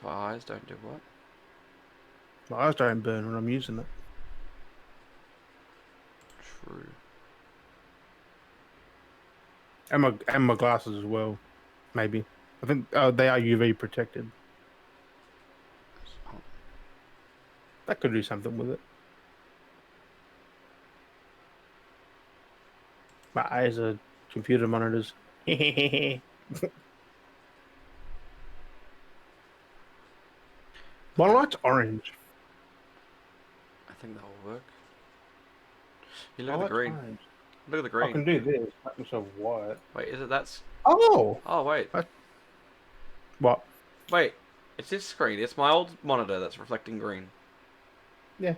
My eyes don't do what? My eyes don't burn when I'm using it. True. And my glasses as well. Maybe. I think they are UV protected. Oh, That could do something with it. My eyes are computer monitors. My okay. light's orange. I think that'll work. You look My at the light's green. orange. Look at the I green. can do this. Make myself white. Wait, is it that's... Oh! Oh, wait. What? Wait. It's this screen. It's my old monitor that's reflecting green. Yeah.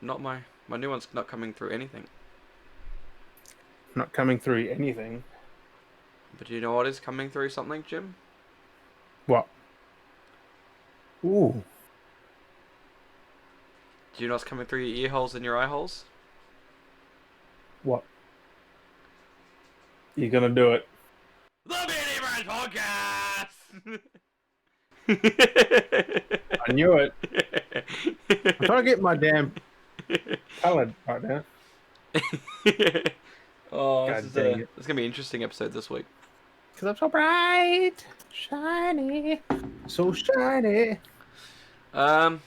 Not my... My new one's not coming through anything. Not coming through anything. But do you know what is coming through something, Jim? What? Ooh. Do you know what's coming through your ear holes and your eye holes? What? You're gonna do it. The Beardy Podcast! I knew it. I'm trying to get my damn colored right now. Oh, God dang it. this is gonna be an interesting episode this week. Because I'm so bright. Shiny. So shiny. Yeah,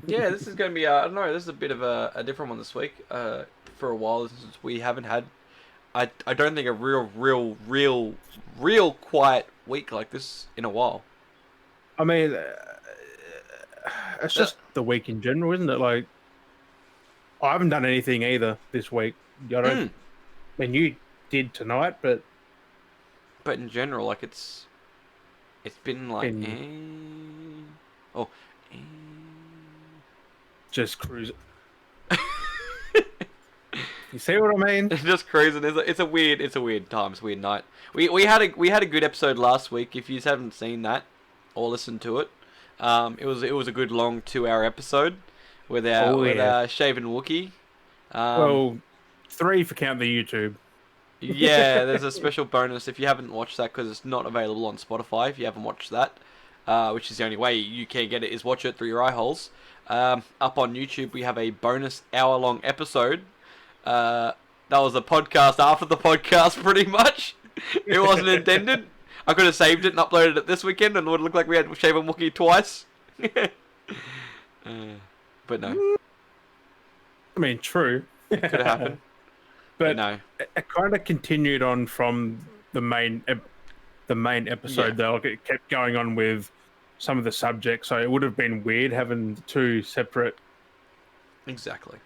this is gonna be I don't know, this is a bit of a different one this week. For a while since we haven't had I don't think a real quiet week like this in a while. I mean, it's just the week in general, isn't it? Like, I haven't done anything either this week. I don't. I mean, you did tonight, but in general, like it's been like just cruising. You see what I mean? just cruising. It's a weird time. It's a weird night. We had a good episode last week. If you haven't seen that or listened to it, it was a good long 2-hour episode with our shaven Wookie. Well, 3 for count the YouTube. Yeah, there's a special bonus if you haven't watched that because it's not available on Spotify. If you haven't watched that, which is the only way you can get it, is watch it through your eye holes. Up on YouTube, we have a bonus hour-long episode. That was a podcast after the podcast, pretty much. It wasn't intended. I could have saved it and uploaded it this weekend, and it would look like we had Shaven Wookie twice. But no. I mean, true. Could have happened. But no. It kind of continued on from the main episode, though. Like, it kept going on with some of the subjects, so it would have been weird having 2 separate. Exactly.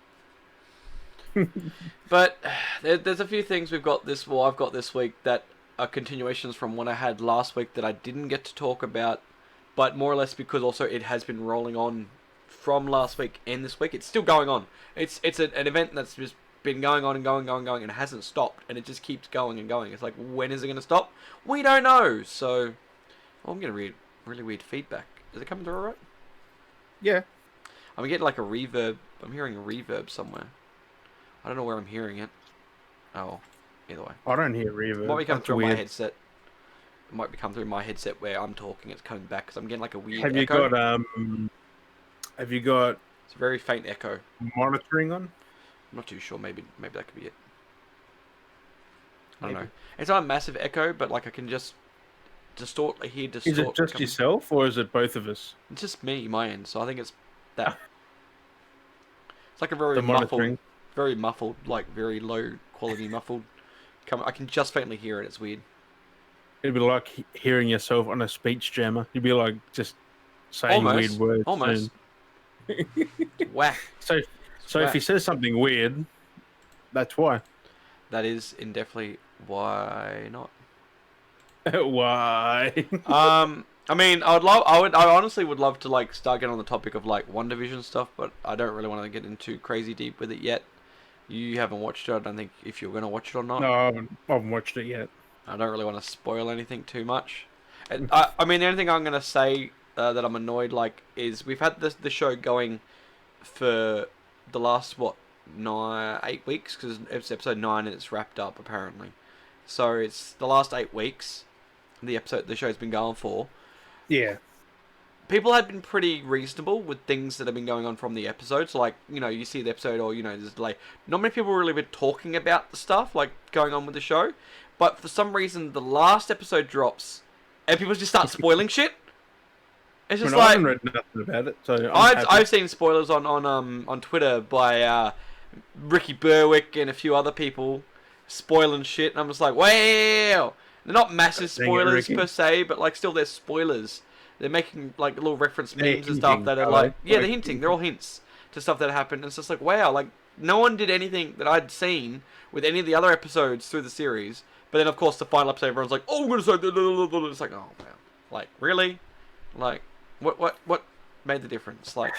But there's a few things I've got this week that are continuations from what I had last week that I didn't get to talk about, but more or less because also it has been rolling on from last week and this week. It's still going on. It's an event that's just been going on and going and it hasn't stopped, and it just keeps going and going. It's like, when is it going to stop? We don't know. So I'm getting really weird feedback. Is it coming through alright? Yeah. I'm getting like a reverb. I'm hearing a reverb somewhere. I don't know where I'm hearing it. Oh, either way. I don't hear reverb. It might be coming through weird. my headset. It might be coming through my headset where I'm talking. It's coming back because I'm getting like a weird Have echo. Have you got It's a very faint echo. monitoring on? I'm not too sure. Maybe that could be it. I don't know. It's not a massive echo, but like I can just distort. Is it just yourself, or is it both of us? It's just me, my end. So I think it's that. It's like a very muffled, like very low quality muffled. I can just faintly hear it. It's weird. It'd be like hearing yourself on a speech jammer. You'd be like just saying weird words. Almost. Whack. So if he says something weird, that's why. That is indefinitely why not. Why? I mean, I honestly would love to like start getting on the topic of like One Division stuff, but I don't really want to get into crazy deep with it yet. You haven't watched it. I don't think if you're going to watch it or not. No, I haven't watched it yet. I don't really want to spoil anything too much. And I mean, the only thing I'm going to say that I'm annoyed like is we've had the show going for the last 8 weeks, because it's episode 9 and it's wrapped up apparently. So it's the last 8 weeks the show's been going for. Yeah. people had been pretty reasonable with things that have been going on from the episodes. Like, you see the episode, or there's like not many people really been talking about the stuff like going on with the show. But for some reason, the last episode drops, and people just start spoiling shit. It's just I haven't read nothing about it, so I've seen spoilers on Twitter by Ricky Berwick and a few other people spoiling shit, and I'm just like, wow. They're not massive spoilers per se, but like still they're spoilers. They're making like little reference memes and stuff that are like, yeah, they're hinting. They're all hints to stuff that happened. And it's just like, wow, like no one did anything that I'd seen with any of the other episodes through the series. But then of course the final episode, everyone's like, oh, I'm gonna say, it's like, oh wow, like really, like what made the difference? Like,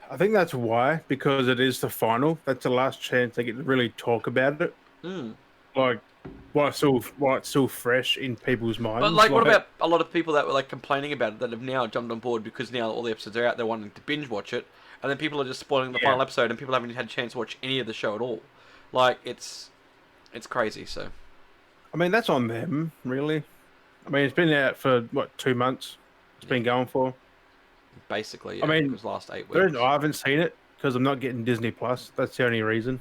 I think that's why, because it is the final. That's the last chance they get to really talk about it. Like, why it's still fresh in people's minds. But like, what about a lot of people that were like complaining about it that have now jumped on board because now all the episodes are out, they're wanting to binge watch it, and then people are just spoiling the final episode, and people haven't had a chance to watch any of the show at all. Like, it's crazy. So, I mean, that's on them, really. I mean, it's been out for what, 2 months? It's been going for. Basically, I mean, it was last 8 weeks. I haven't seen it because I'm not getting Disney Plus. That's the only reason.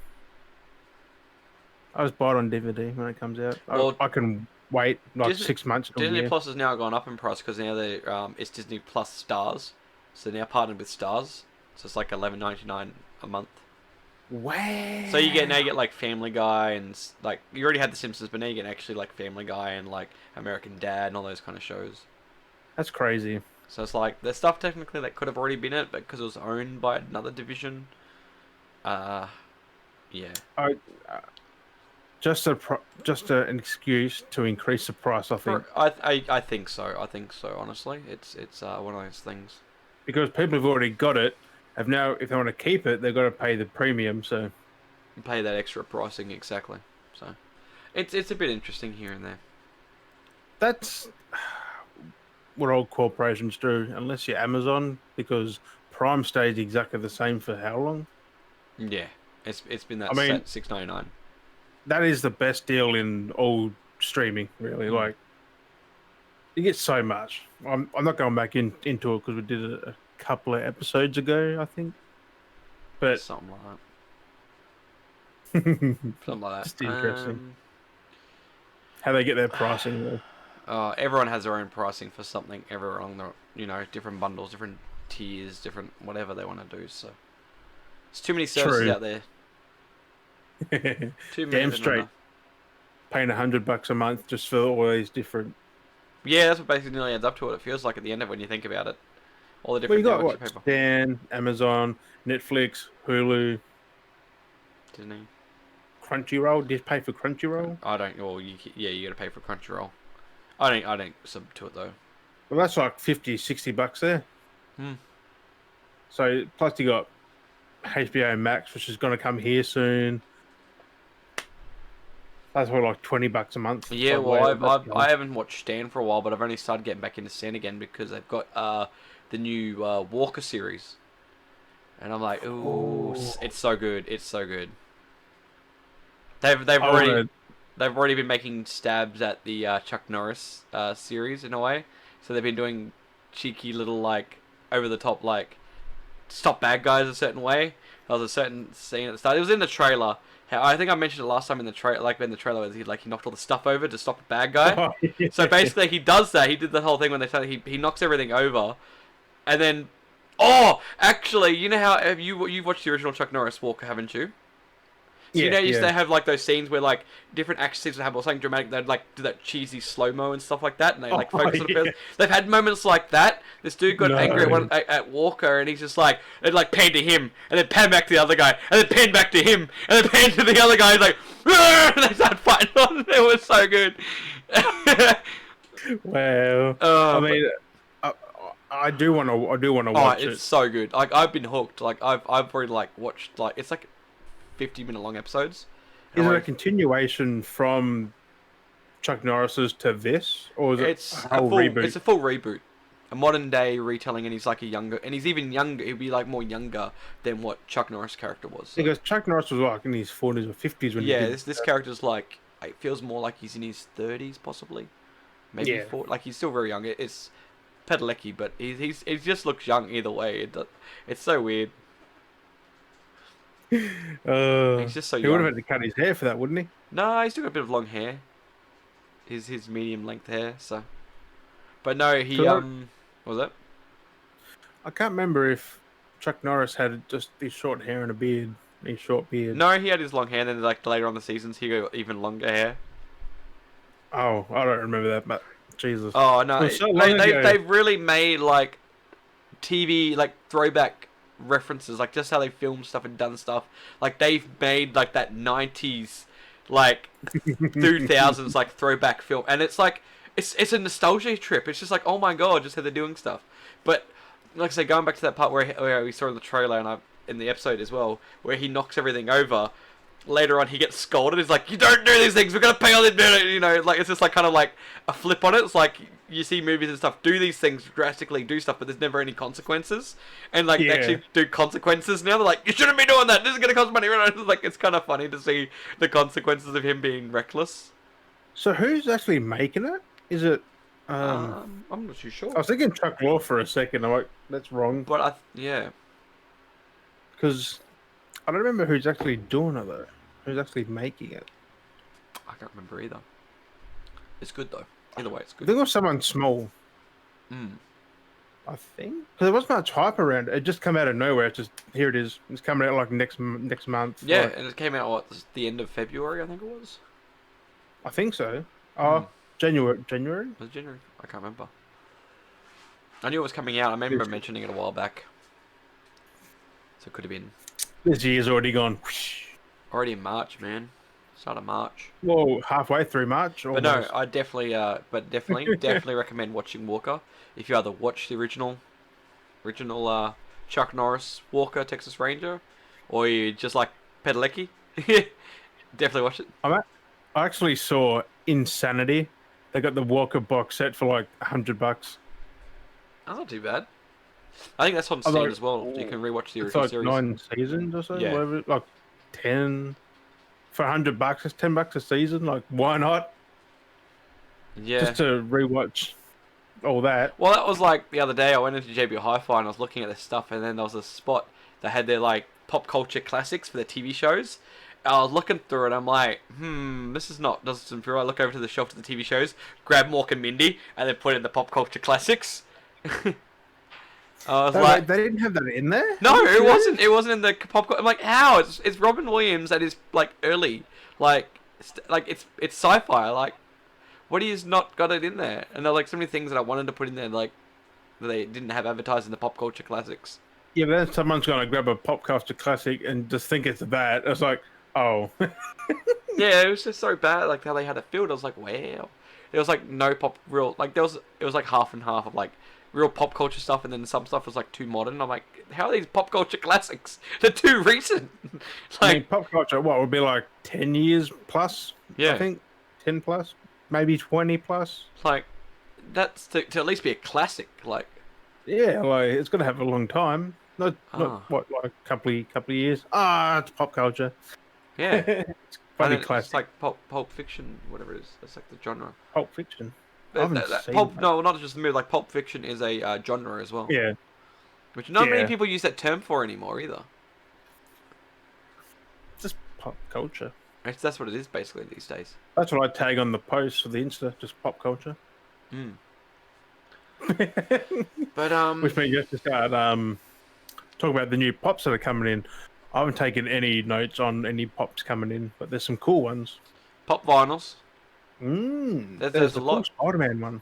I just buy it on DVD when it comes out. Well, I can wait like 6 months. Disney Plus has now gone up in price because now they it's Disney Plus Stars, so they're now partnered with Stars. So it's like $11.99 a month. Wow! So you get like Family Guy and like you already had The Simpsons, but now you get actually like Family Guy and like American Dad and all those kind of shows. That's crazy. So it's like there's stuff technically that could have already been it, but because it was owned by another division, yeah. Just an excuse to increase the price, I think. I think so. I think so. Honestly, it's one of those things. Because people have already got it, have now, if they want to keep it, they've got to pay the premium. So pay that extra pricing, exactly. So it's a bit interesting here and there. That's what old corporations do, unless you're Amazon, because Prime stays exactly the same for how long? Yeah, it's been that set $6.99. That is the best deal in all streaming, really. Like, you get so much. I'm not going back into it because we did it a couple of episodes ago, I think. But something like that. Something like that. It's interesting. How they get their pricing, though. Everyone has their own pricing for something. Everyone along the, different bundles, different tiers, different whatever they want to do. So, there's too many services out there. Damn straight. Paying $100 a month just for all these different. Yeah, that's what basically nearly adds up to what it feels like at the end of when you think about it. All the different. Well, you got what? Stan, Amazon, Netflix, Hulu, Disney, Crunchyroll. Did you pay for Crunchyroll? I don't. Well, you got to pay for Crunchyroll. I don't sub to it though. Well, that's like $50-$60 there. So plus you got HBO Max, which is going to come here soon. That's what, like $20 a month. Yeah, well, I haven't watched Stan for a while, but I've only started getting back into Stan again because they've got the new Walker series, and I'm like, ooh, it's so good, it's so good. They've already been making stabs at the Chuck Norris series in a way, so they've been doing cheeky little like over the top like stop bad guys a certain way. There was a certain scene at the start. It was in the trailer. I think I mentioned it last time in the trailer, like in the trailer, where he knocked all the stuff over to stop a bad guy. Oh, yeah. So basically, he does that. He did the whole thing when they started. He knocks everything over, and then, actually, you know how you've watched the original Chuck Norris Walker, haven't you? So you used to have like those scenes where like different action scenes would happen or something dramatic. They'd like do that cheesy slow mo and stuff like that, and they like focus on the. They've had moments like that. This dude got angry at Walker, and he's just like it like pan to him, and then pan back to the other guy, and then pan back to him, and then pan to the other guy. He's like, and they start fighting on. It was so good. Wow. I mean, I do want to watch it. It's so good. Like I've been hooked. Like I've already like watched like it's like 50-minute long episodes. Is it a continuation from Chuck Norris's to this, or is it a full reboot? It's a full reboot, a modern day retelling, and he's like he's even younger. He'd be like more younger than what Chuck Norris' character was. So. Because Chuck Norris was like in his 40s or 50s when. Yeah, this character's like it feels more like he's in his 30s possibly, maybe 40. Like he's still very young. Padalecki, but he just looks young either way. It's so weird. He's just so He would have young. had to cut his hair for that, wouldn't he? No, he's still got a bit of long hair. His medium length hair. So, but no, he 'Cause what was that? I can't remember if Chuck Norris had just his short hair and a beard, his short beard. No, he had his long hair, and then like later on the seasons, he got even longer hair. Oh, I don't remember that, but Jesus. Oh It no, was so long ago. they've really made like TV like throwback references, like just how they film stuff and done stuff. Like they've made like that 90s, like 2000s like throwback film, and it's like it's a nostalgia trip. It's just like, oh my god, just how they're doing stuff. But like I say, going back to that part where we saw in the trailer and in the episode as well, where he knocks everything over. Later on, he gets scolded. He's like, "You don't do these things. We're gonna pay all this money." You know, like it's just like kind of like a flip on it. It's like you see movies and stuff do these things drastically, do stuff, but there's never any consequences. And like they Yeah. actually do consequences now. They're like, "You shouldn't be doing that. This is gonna cost money." It's like it's kind of funny to see the consequences of him being reckless. So who's actually making it? Is it? I'm not too sure, I was thinking Chuck Law for a second. I'm like, that's wrong but yeah, because I don't remember who's actually doing it though. Who's actually making it? I can't remember either. It's good though. Either way, it's I good. think it was someone small. I think because there wasn't much hype around it. It just come out of nowhere. It's just here it is. It's coming out like next month. Yeah, like, and it came out the end of February, I think it was. I think so. Oh, January. January. Was it January? I can't remember. I knew it was coming out. I remember mentioning it a while back. So it could have been This year's already gone. already in March, man. Start of March. Well, halfway through March. But no, Almost. I definitely recommend watching Walker. If you either watch the original Chuck Norris Walker Texas Ranger, or you just like Padalecki, definitely watch it. I actually saw Insanity. They got the Walker box set for like $100. That's not too bad. I think that's on I Steam like- as well. You can rewatch the It's original like series. 9 seasons or so. Yeah. Whatever, like 10 for $100. It's $10 a season. Like, why not? Yeah. Just to rewatch all that. Well, that was like the other day. I went into JB Hi-Fi and I was looking at this stuff, and then there was a spot that had their like pop culture classics for the TV shows. I was looking through it. I'm like, this is not doesn't feel right. I look over to the shelf of the TV shows, grab Mork and Mindy, and then put in the pop culture classics. I was like, They didn't have that in there. no, Are you it serious? wasn't. It wasn't in the pop. I'm like, how? It's Robin Williams at his like early, like it's sci-fi. Like, what do you not got it in there? And there are like so many things that I wanted to put in there, like that they didn't have advertised in the pop culture classics. Yeah, but then someone's gonna grab a pop culture classic and just think it's that. It's like, oh, Yeah, it was just so bad, like how they had it filled. I was like, wow. There was like no like it was like half and half of like real pop culture stuff, and then some stuff was like too modern. I'm like, how are these pop culture classics? They're too recent. I Like, mean, pop culture. What would be like 10 years plus? Yeah. I think 10 plus, maybe 20 plus. like that's to at least be a classic. Like, Yeah, like it's gonna have a long time. Not what, like a couple of years. It's pop culture. yeah. It's And funny then classic. it's like pulp fiction, whatever it is. That's like the genre. Pulp Fiction. I haven't seen that. No, not just the movie. Like pulp fiction is a genre as well. Yeah, Which not many Yeah. people use that term for anymore either. just pop culture. That's what it is basically these days. That's what I tag on the post for the Insta. Just pop culture. Mm. But Which means you have to start talk about the new pops that are coming in. I haven't taken any notes on any pops coming in, but there's some cool ones. pop vinyls. There's a the lot. cool Spider-Man one.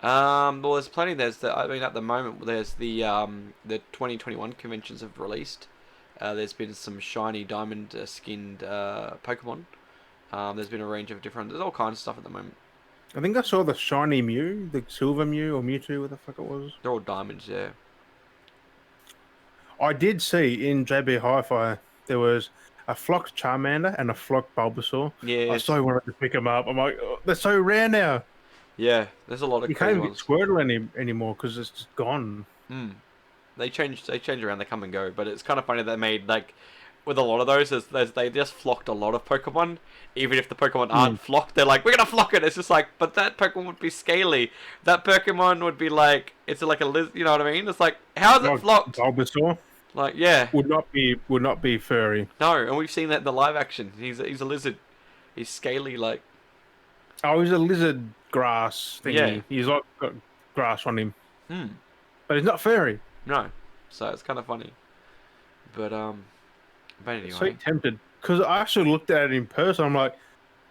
Well, there's plenty. I mean, at the moment, there's the 2021 conventions have released. There's been some shiny diamond skinned Pokemon. There's been a range of different. There's all kinds of stuff at the moment. I think I saw the shiny Mew, the silver Mew or Mewtwo, what the fuck it was. They're all diamonds, yeah. I did see in JB Hi-Fi there was a flocked Charmander and a flocked Bulbasaur. Yeah, I so wanted to pick them up. I'm like, oh, they're so rare now. yeah. There's a lot of You can't crazy even get ones. Squirtle anymore because it's just gone. They change around. They come and go. But it's kind of funny they made like with a lot of those is they just flocked a lot of Pokemon. Even if the Pokemon Mm. aren't flocked, they're like, we're gonna flock it. It's just like, but that Pokemon would be scaly. That Pokemon would be like, it's like a you know what I mean? It's like, how is it Like flocked? Bulbasaur Like, yeah, would not be furry. no, and we've seen that in the live action. He's a lizard. He's scaly, like, Oh, he's a lizard grass yeah, thingy. He's like got grass on him, hmm, but he's not furry. no. So it's kind of funny, but anyway, So tempted because I actually looked at it in person. I'm like,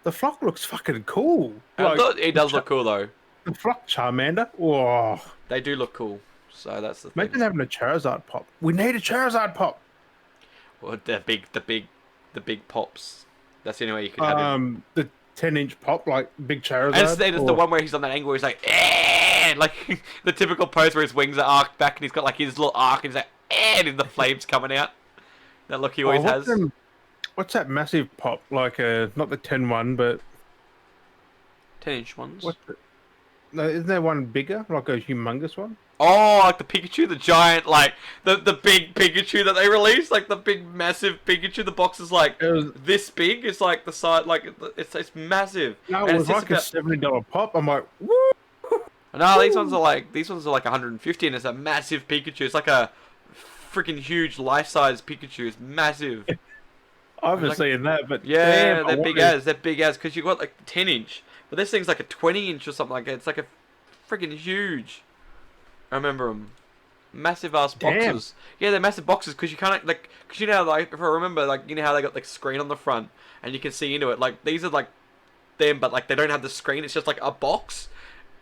the flock looks fucking cool. I Like thought it does look cool though. the flock Charmander. Oh, They do look cool. So that's the imagine thing. having a Charizard pop. We need a Charizard pop. Well, the big pops. That's the only way you can have him. The 10-inch pop, like big Charizard. And it's the one where he's on that angle where he's like, eh! Like the typical pose where his wings are arced back and he's got like his little arc and he's like, eh! And the flames coming out. That look he always has. What's that massive pop? Like not the 10-1, but 10-inch ones. no, isn't there one bigger, like a humongous one? Oh, like the Pikachu, the giant, like the big Pikachu that they released, like the big massive Pikachu. The box is like this big. It's like the size, like it's massive. No, and it was it's like a $70 pop. I'm like, woo! No, these ones are like 150, and it's a massive Pikachu. It's like a freaking huge life-size Pikachu. It's massive. I haven't seen that, but yeah, damn, they're big as because you got like 10-inch, but this thing's like a 20-inch or something like that. It's like a freaking huge. I remember them. Massive ass boxes. Yeah, they're massive boxes because you can't like, because you know, like if I remember, like you know how they got like screen on the front and you can see into it. Like these are like them, but like they don't have the screen. It's just like a box.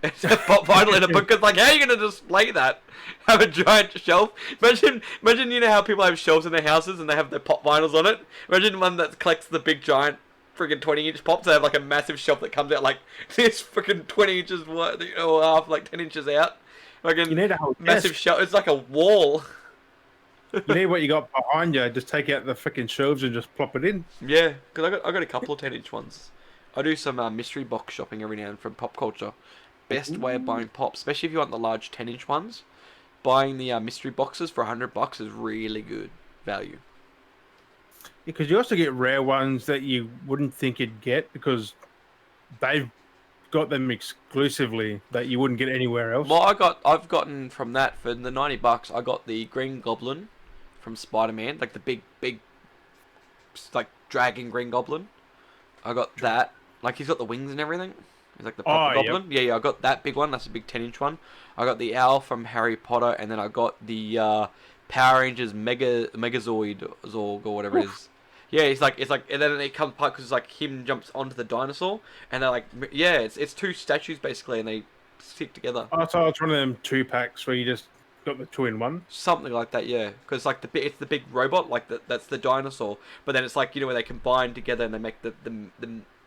It's a pop vinyl in a book. It's like, how are you gonna display that? Have a giant shelf? Imagine you know how people have shelves in their houses and they have their pop vinyls on it. Imagine one that collects the big giant friggin' 20-inch pops. They have like a massive shelf that comes out like this freaking 20 inches wide, or half, like 10 inches out. Like you need a whole massive shelf. It's like a wall. You need what you got behind you. Just take out the freaking shelves and just plop it in. Yeah, because I got a couple of 10-inch ones. I do some mystery box shopping every now and then from pop culture. Best way of buying pops, especially if you want the large 10-inch ones. Buying the mystery boxes for $100 is really good value. Because you also get rare ones that you wouldn't think you'd get because they've got them exclusively that you wouldn't get anywhere else. Well, I've gotten from that for the $90. I got the Green Goblin from Spider-Man, like the big, like dragon Green Goblin. I got that. Like he's got the wings and everything. He's like the proper goblin. Yep. Yeah, I got that big one. That's a big 10-inch one. I got the owl from Harry Potter, and then I got the Power Rangers Megazord Zorg or whatever it is. Yeah, it's like, and then it comes apart because it's like him jumps onto the dinosaur, and they're like, yeah, it's two statues basically, and they stick together. Oh, so it's one of them 2-packs where you just got the 2-in-1. Something like that, yeah. Because like it's the big robot, like that's the dinosaur, but then it's like, you know, where they combine together and they make the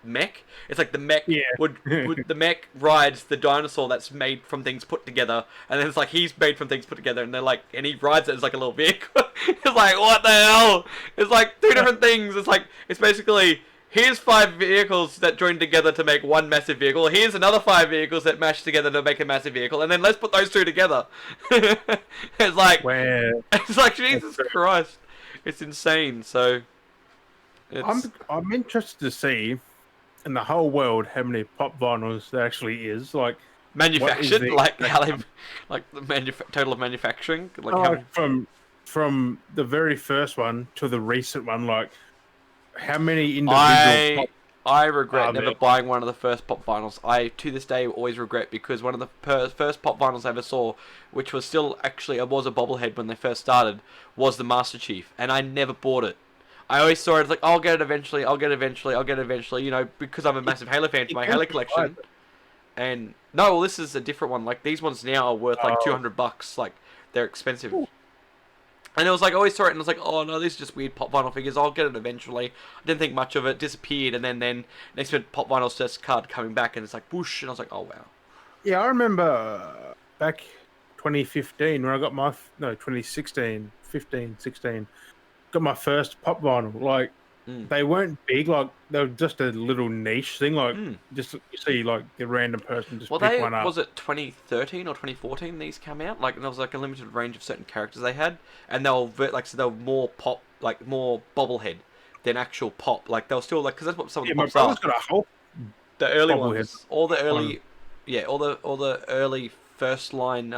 mech. It's like the mech would the mech rides the dinosaur that's made from things put together, and then it's like he's made from things put together, and they're like, and he rides it as like a little vehicle. It's like, what the hell? It's like two different things. It's like, it's basically, here's 5 vehicles that join together to make one massive vehicle. Here's another 5 vehicles that mash together to make a massive vehicle, and then let's put those two together. It's like, it's like, Jesus Christ, it's insane. So I'm interested to see in the whole world how many pop vinyls there actually is. Like manufactured, like how they, like the total of manufacturing, like from the very first one to the recent one, like how many individual I regret never buying one of the first pop vinyls. I, to this day, always regret, because one of the first pop vinyls I ever saw, which was still actually, it was a bobblehead when they first started, was the Master Chief, and I never bought it. I always saw it as like, I'll get it eventually, you know, because I'm a massive Halo fan for my Halo collection. And no, well, this is a different one. Like, these ones now are worth like $200. Like, they're expensive. Ooh. And it was like, I always saw it and I was like, oh no, these are just weird pop vinyl figures. I'll get it eventually. I didn't think much of it. Disappeared, and then next minute pop vinyl just card coming back, and it's like whoosh, and I was like, oh wow. Yeah, I remember back 2015 when I got 2016, 15, 16. Got my first pop vinyl. Like, they weren't big. Like they were just a little niche thing. Like Mm. just you see like a random person just Well, pick they one up. was it 2013 or 2014 these came out. Like there was like a limited range of certain characters they had, and they were like so they were more pop, like more bobblehead than actual pop. Like they were still like because that's what some of the Yeah, my pops are. brother's got a whole The early bobblehead ones, all the one. early, yeah, all the early first line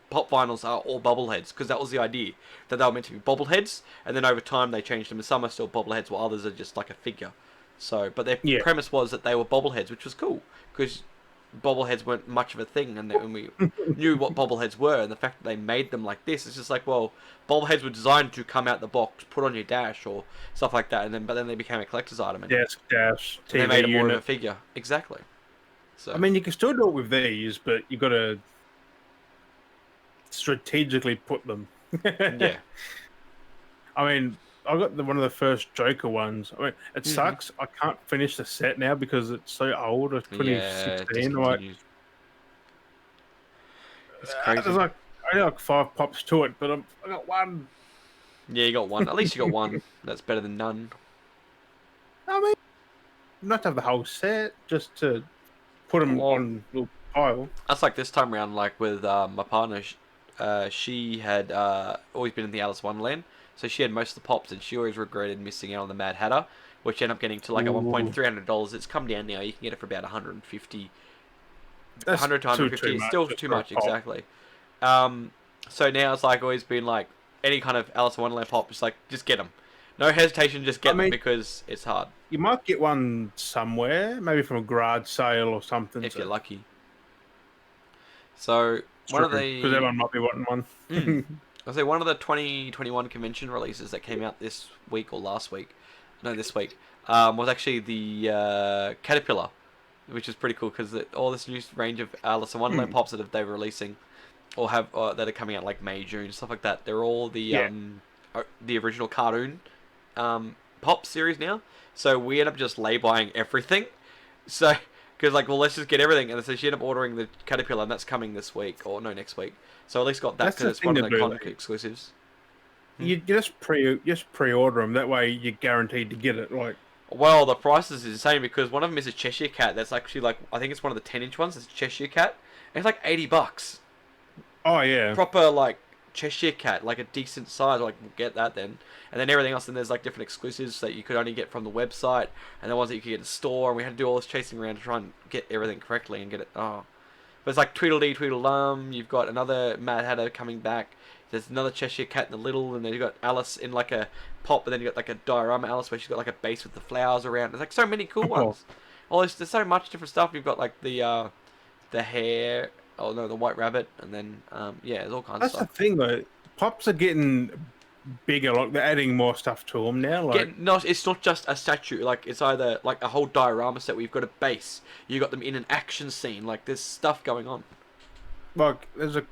pop vinyls are all bobbleheads because that was the idea that they were meant to be bobbleheads, and then over time they changed them, and some are still bobbleheads while others are just like a figure. So, but their Yeah. premise was that they were bobbleheads, which was cool because bobbleheads weren't much of a thing, and when we knew what bobbleheads were, and the fact that they made them like this, it's just like, well, bobbleheads were designed to come out the box, put on your dash or stuff like that, and then but then they became a collector's item, Desk dash and they TV made it more of a unit. figure. Exactly. I So, mean, you can still do it with these, but you got to strategically put them. yeah. I mean, I got one of the first Joker ones. I mean, it hmm sucks. I can't finish the set now because it's so old. It's Yeah, 2016. I'm like, discontinued. It's crazy. there's like only like 5 pops to it, but I got one. Yeah, you got one. At least you got one. That's better than none. I mean, not to have the whole set, just to put them Well, on a little pile. that's like this time around, like with my partner, she had always been in the Alice Wonderland, so she had most of the pops, and she always regretted missing out on the Mad Hatter, which ended up getting to like a Ooh, $1,300. It's come down now. You can get it for about 150, that's 100 to too 150. It's much still just too for a much, pop. exactly. So now it's like always been like any kind of Alice in Wonderland pop, just like just get them, no hesitation, just I get them mean, because it's hard you might get one somewhere, maybe from a garage sale or something. if you're So lucky. So one true, of because the everyone might be wanting mm, one. I'll say one of the 2021 convention releases that came out this week or last week, no, this week, was actually the Caterpillar, which is pretty cool because all this new range of Alice in Wonderland pops that they're releasing or have that are coming out like May, June, stuff like that. They're all Yeah, the original cartoon pop series now. So we end up just lay buying everything. So because like, well, let's just get everything, and so she ended up ordering the Caterpillar, and that's coming this week or no next week. So at least got that that's because the it's thing one of to the do. comic Like, exclusives. you just pre-order them. That way, you're guaranteed to get it. Like, Well, the prices is insane because one of them is a Cheshire Cat. That's actually like I think it's one of the 10-inch ones. It's a Cheshire Cat. And it's like $80. oh yeah, Proper like Cheshire Cat, like a decent size. Like we'll get that then, and then everything else. Then there's like different exclusives that you could only get from the website, and the ones that you could get in the store. And we had to do all this chasing around to try and get everything correctly and get it. Oh, but it's like Tweedledee Tweedledum. You've got another Mad Hatter coming back. There's another Cheshire Cat in the little, and then you've got Alice in like a pop, but then you've got like a diorama Alice where she's got like a base with the flowers around. There's like so many cool oh, ones. Oh, there's so much different stuff. You've got like the hair, oh no, the white rabbit, and then yeah, there's all kinds of that's the stuff. thing though. Pops are getting bigger. Like they're adding more stuff to them now. Like, No, it's not just a statue. Like it's either like a whole diorama set where you've got a base, you got them in an action scene. Like there's stuff going on. there's a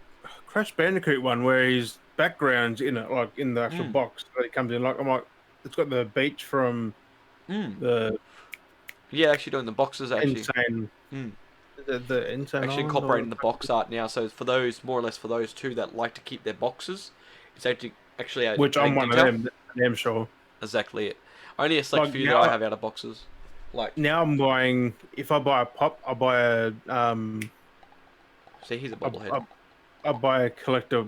Crash Bandicoot one where his background's in it, like in the actual Mm. box that it comes in. Like, I'm like, it's got the beach from Mm. the Yeah, actually doing the boxes actually. insane, Mm. the insane Actually island. Or incorporating the box art now. So for those more or less for those two that like to keep their boxes, it's actually which I'm adding one of detail. them. Damn sure. Exactly it. Only a select Like few that I now, have out of boxes. Like, now I'm buying. If I buy a pop, I buy see, he's a I, bobblehead. I, I buy a collector.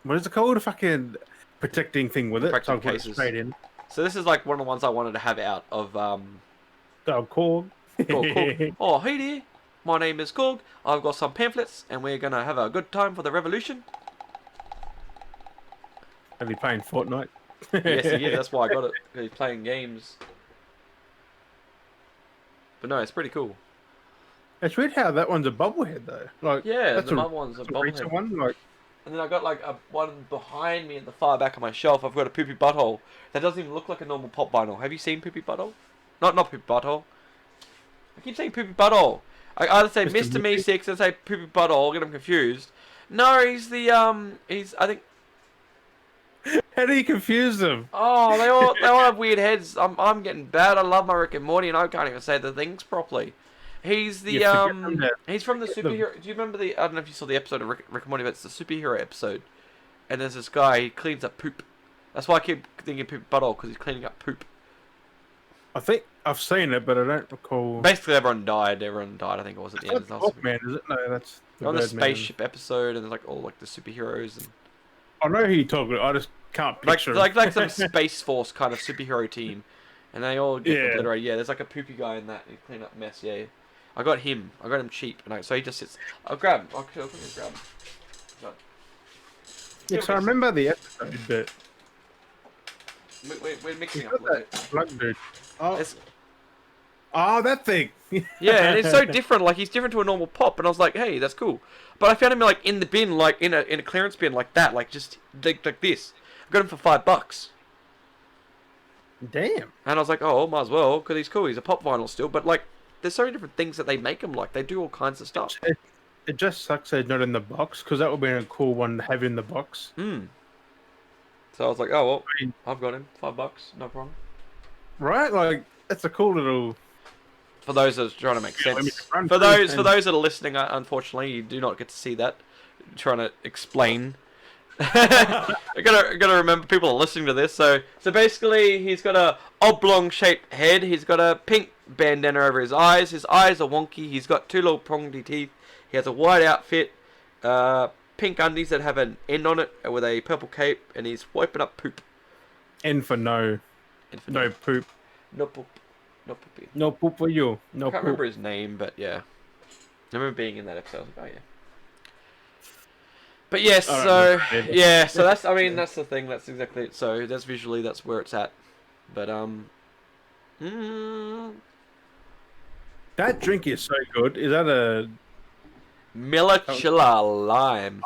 What is it called? A fucking protecting thing with it. So I Protective put it cases. straight in. So this is like one of the ones I wanted to have out of So Korg. Korg. Oh, hey there. My name is Korg. I've got some pamphlets, and we're gonna have a good time for the revolution. Have you playing Fortnite? Yes, he is. That's why I got it. He's playing games. But no, it's pretty cool. It's weird how that one's a bobblehead though. Like Yeah, that's the a, other one's a that's a recent bobblehead. one. Like, And then I got like a one behind me at the far back of my shelf. I've got a poopy butthole that doesn't even look like a normal pop vinyl. Have you seen poopy butthole? Not poopy butthole. I keep saying poopy butthole. I either say Mr. Mr. Mickey? Me6 and say poopy butthole. Get them confused. No, he's the he's I think. how do you confuse them? Oh, they all have weird heads. I'm getting bad. I love my Rick and Morty, and I can't even say the things properly. He's You the forget them that he's from the the superhero. Do you remember the? I don't know if you saw the episode of Rick and Morty, but it's the superhero episode. And there's this guy. He cleans up poop. That's why I keep thinking poop butthole because he's cleaning up poop. I think I've seen it, but I don't recall. Basically, everyone died. I think it was at the end. That's Hawkman, is it? No, that's They're the on the Birdman. spaceship episode, and there's like all like the superheroes and I know who you're talking about. I just can't picture like some Space Force kind of superhero team, and they all get obliterated. Yeah, there's like a poopy guy in that. He clean up mess. Yeah, I got him. I got him cheap, and so he just sits. I'll grab him. I'll grab him. No. Yeah, so I remember the episode, but We're mixing up a little that bit. blood dude. Oh, It's- that thing. Yeah, and it's so different. Like he's different to a normal pop, and I was like, hey, that's cool. But I found him like in the bin, like in a clearance bin, like that, like just like this. I got him for $5. Damn. And I was like, oh, might as well, because he's cool. He's a pop vinyl still. But, like, there's so many different things that they make him like. They do all kinds of stuff. It just sucks they're not in the box, because that would be a cool one to have in the box. So I was like, oh, well, I've got him. $5, no problem. Right? Like, it's a cool little... For those that are trying to make sense. For those that are listening, unfortunately, you do not get to see that. I'm trying to explain. I gotta remember people are listening to this. So basically, he's got a oblong-shaped head. He's got a pink bandana over his eyes. His eyes are wonky. He's got 2 little prongy teeth. He has a white outfit, pink undies that have an end on it with a purple cape, and he's wiping up poop. N for no. No poop. No poop. No poopy. No poop for you. No I can't poop. remember his name, but yeah. I remember being in that episode. I was like, oh yeah. But yes, so yeah, so that's that's the thing. That's exactly it. So that's visually that's where it's at. But that drink is so good. Is that a Miller Chilla Lime?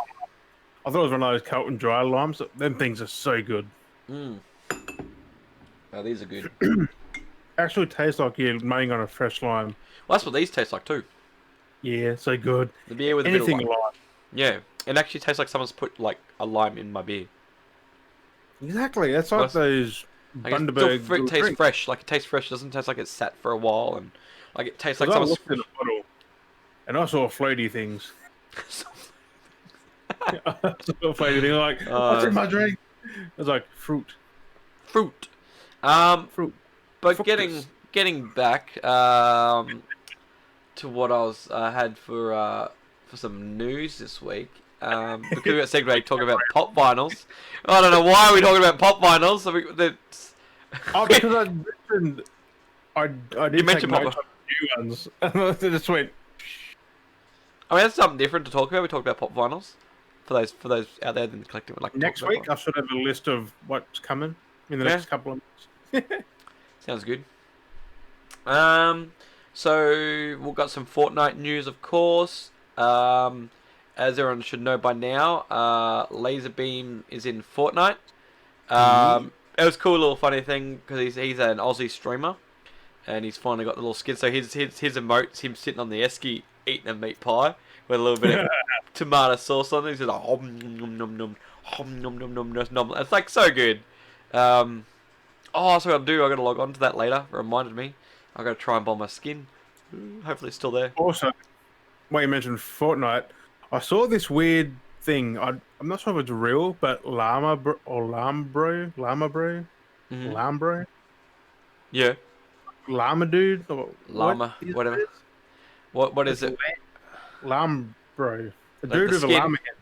I thought it was one of those Carlton Dry limes. Them things are so good. Oh, these are good. Actually tastes like you're making on a fresh lime. Well, that's what these taste like too. Yeah, so good. The beer with anything a bit of lime. Yeah, it actually tastes like someone's put like a lime in my beer. Exactly. That's like those Bundaberg. It tastes fresh. Like it tastes fresh. It doesn't taste like it's sat for a while, and like it tastes like I someone's. looked in the bottle, and I saw floaty things. I saw floaty things like what's in my drink? It was like fruit. Fruit. But Fructus. getting back to what I had for some news this week. Because we got segued talking about pop vinyls. I don't know why we're talking about pop vinyls. Because I mentioned I did You mentioned take pop notes on new ones. And I just went. I mean, that's something different to talk about. We talked about pop vinyls for those out there in the collective. Like Next week, I should have a list of what's coming in the next couple of months. Sounds good. So we've got some Fortnite news, of course. As everyone should know by now, Laserbeam is in Fortnite. It was a cool little funny thing because he's an Aussie streamer, and he's finally got the little skin. So his emotes him sitting on the esky eating a meat pie with a little bit of tomato sauce on it. He's just like hom nom nom nom hom nom nom nom nom nom. It's like so good. That's what I'll do. I got to log on to that later. It reminded me. I got to try and buy my skin. Hopefully it's still there. Also, when you mentioned Fortnite, I saw this weird thing. I'm not sure if it's real, but Llama Bro. Yeah. Llama dude. Llama, whatever. What is it? Llama Bro. The Like dude the with a skin? llama head.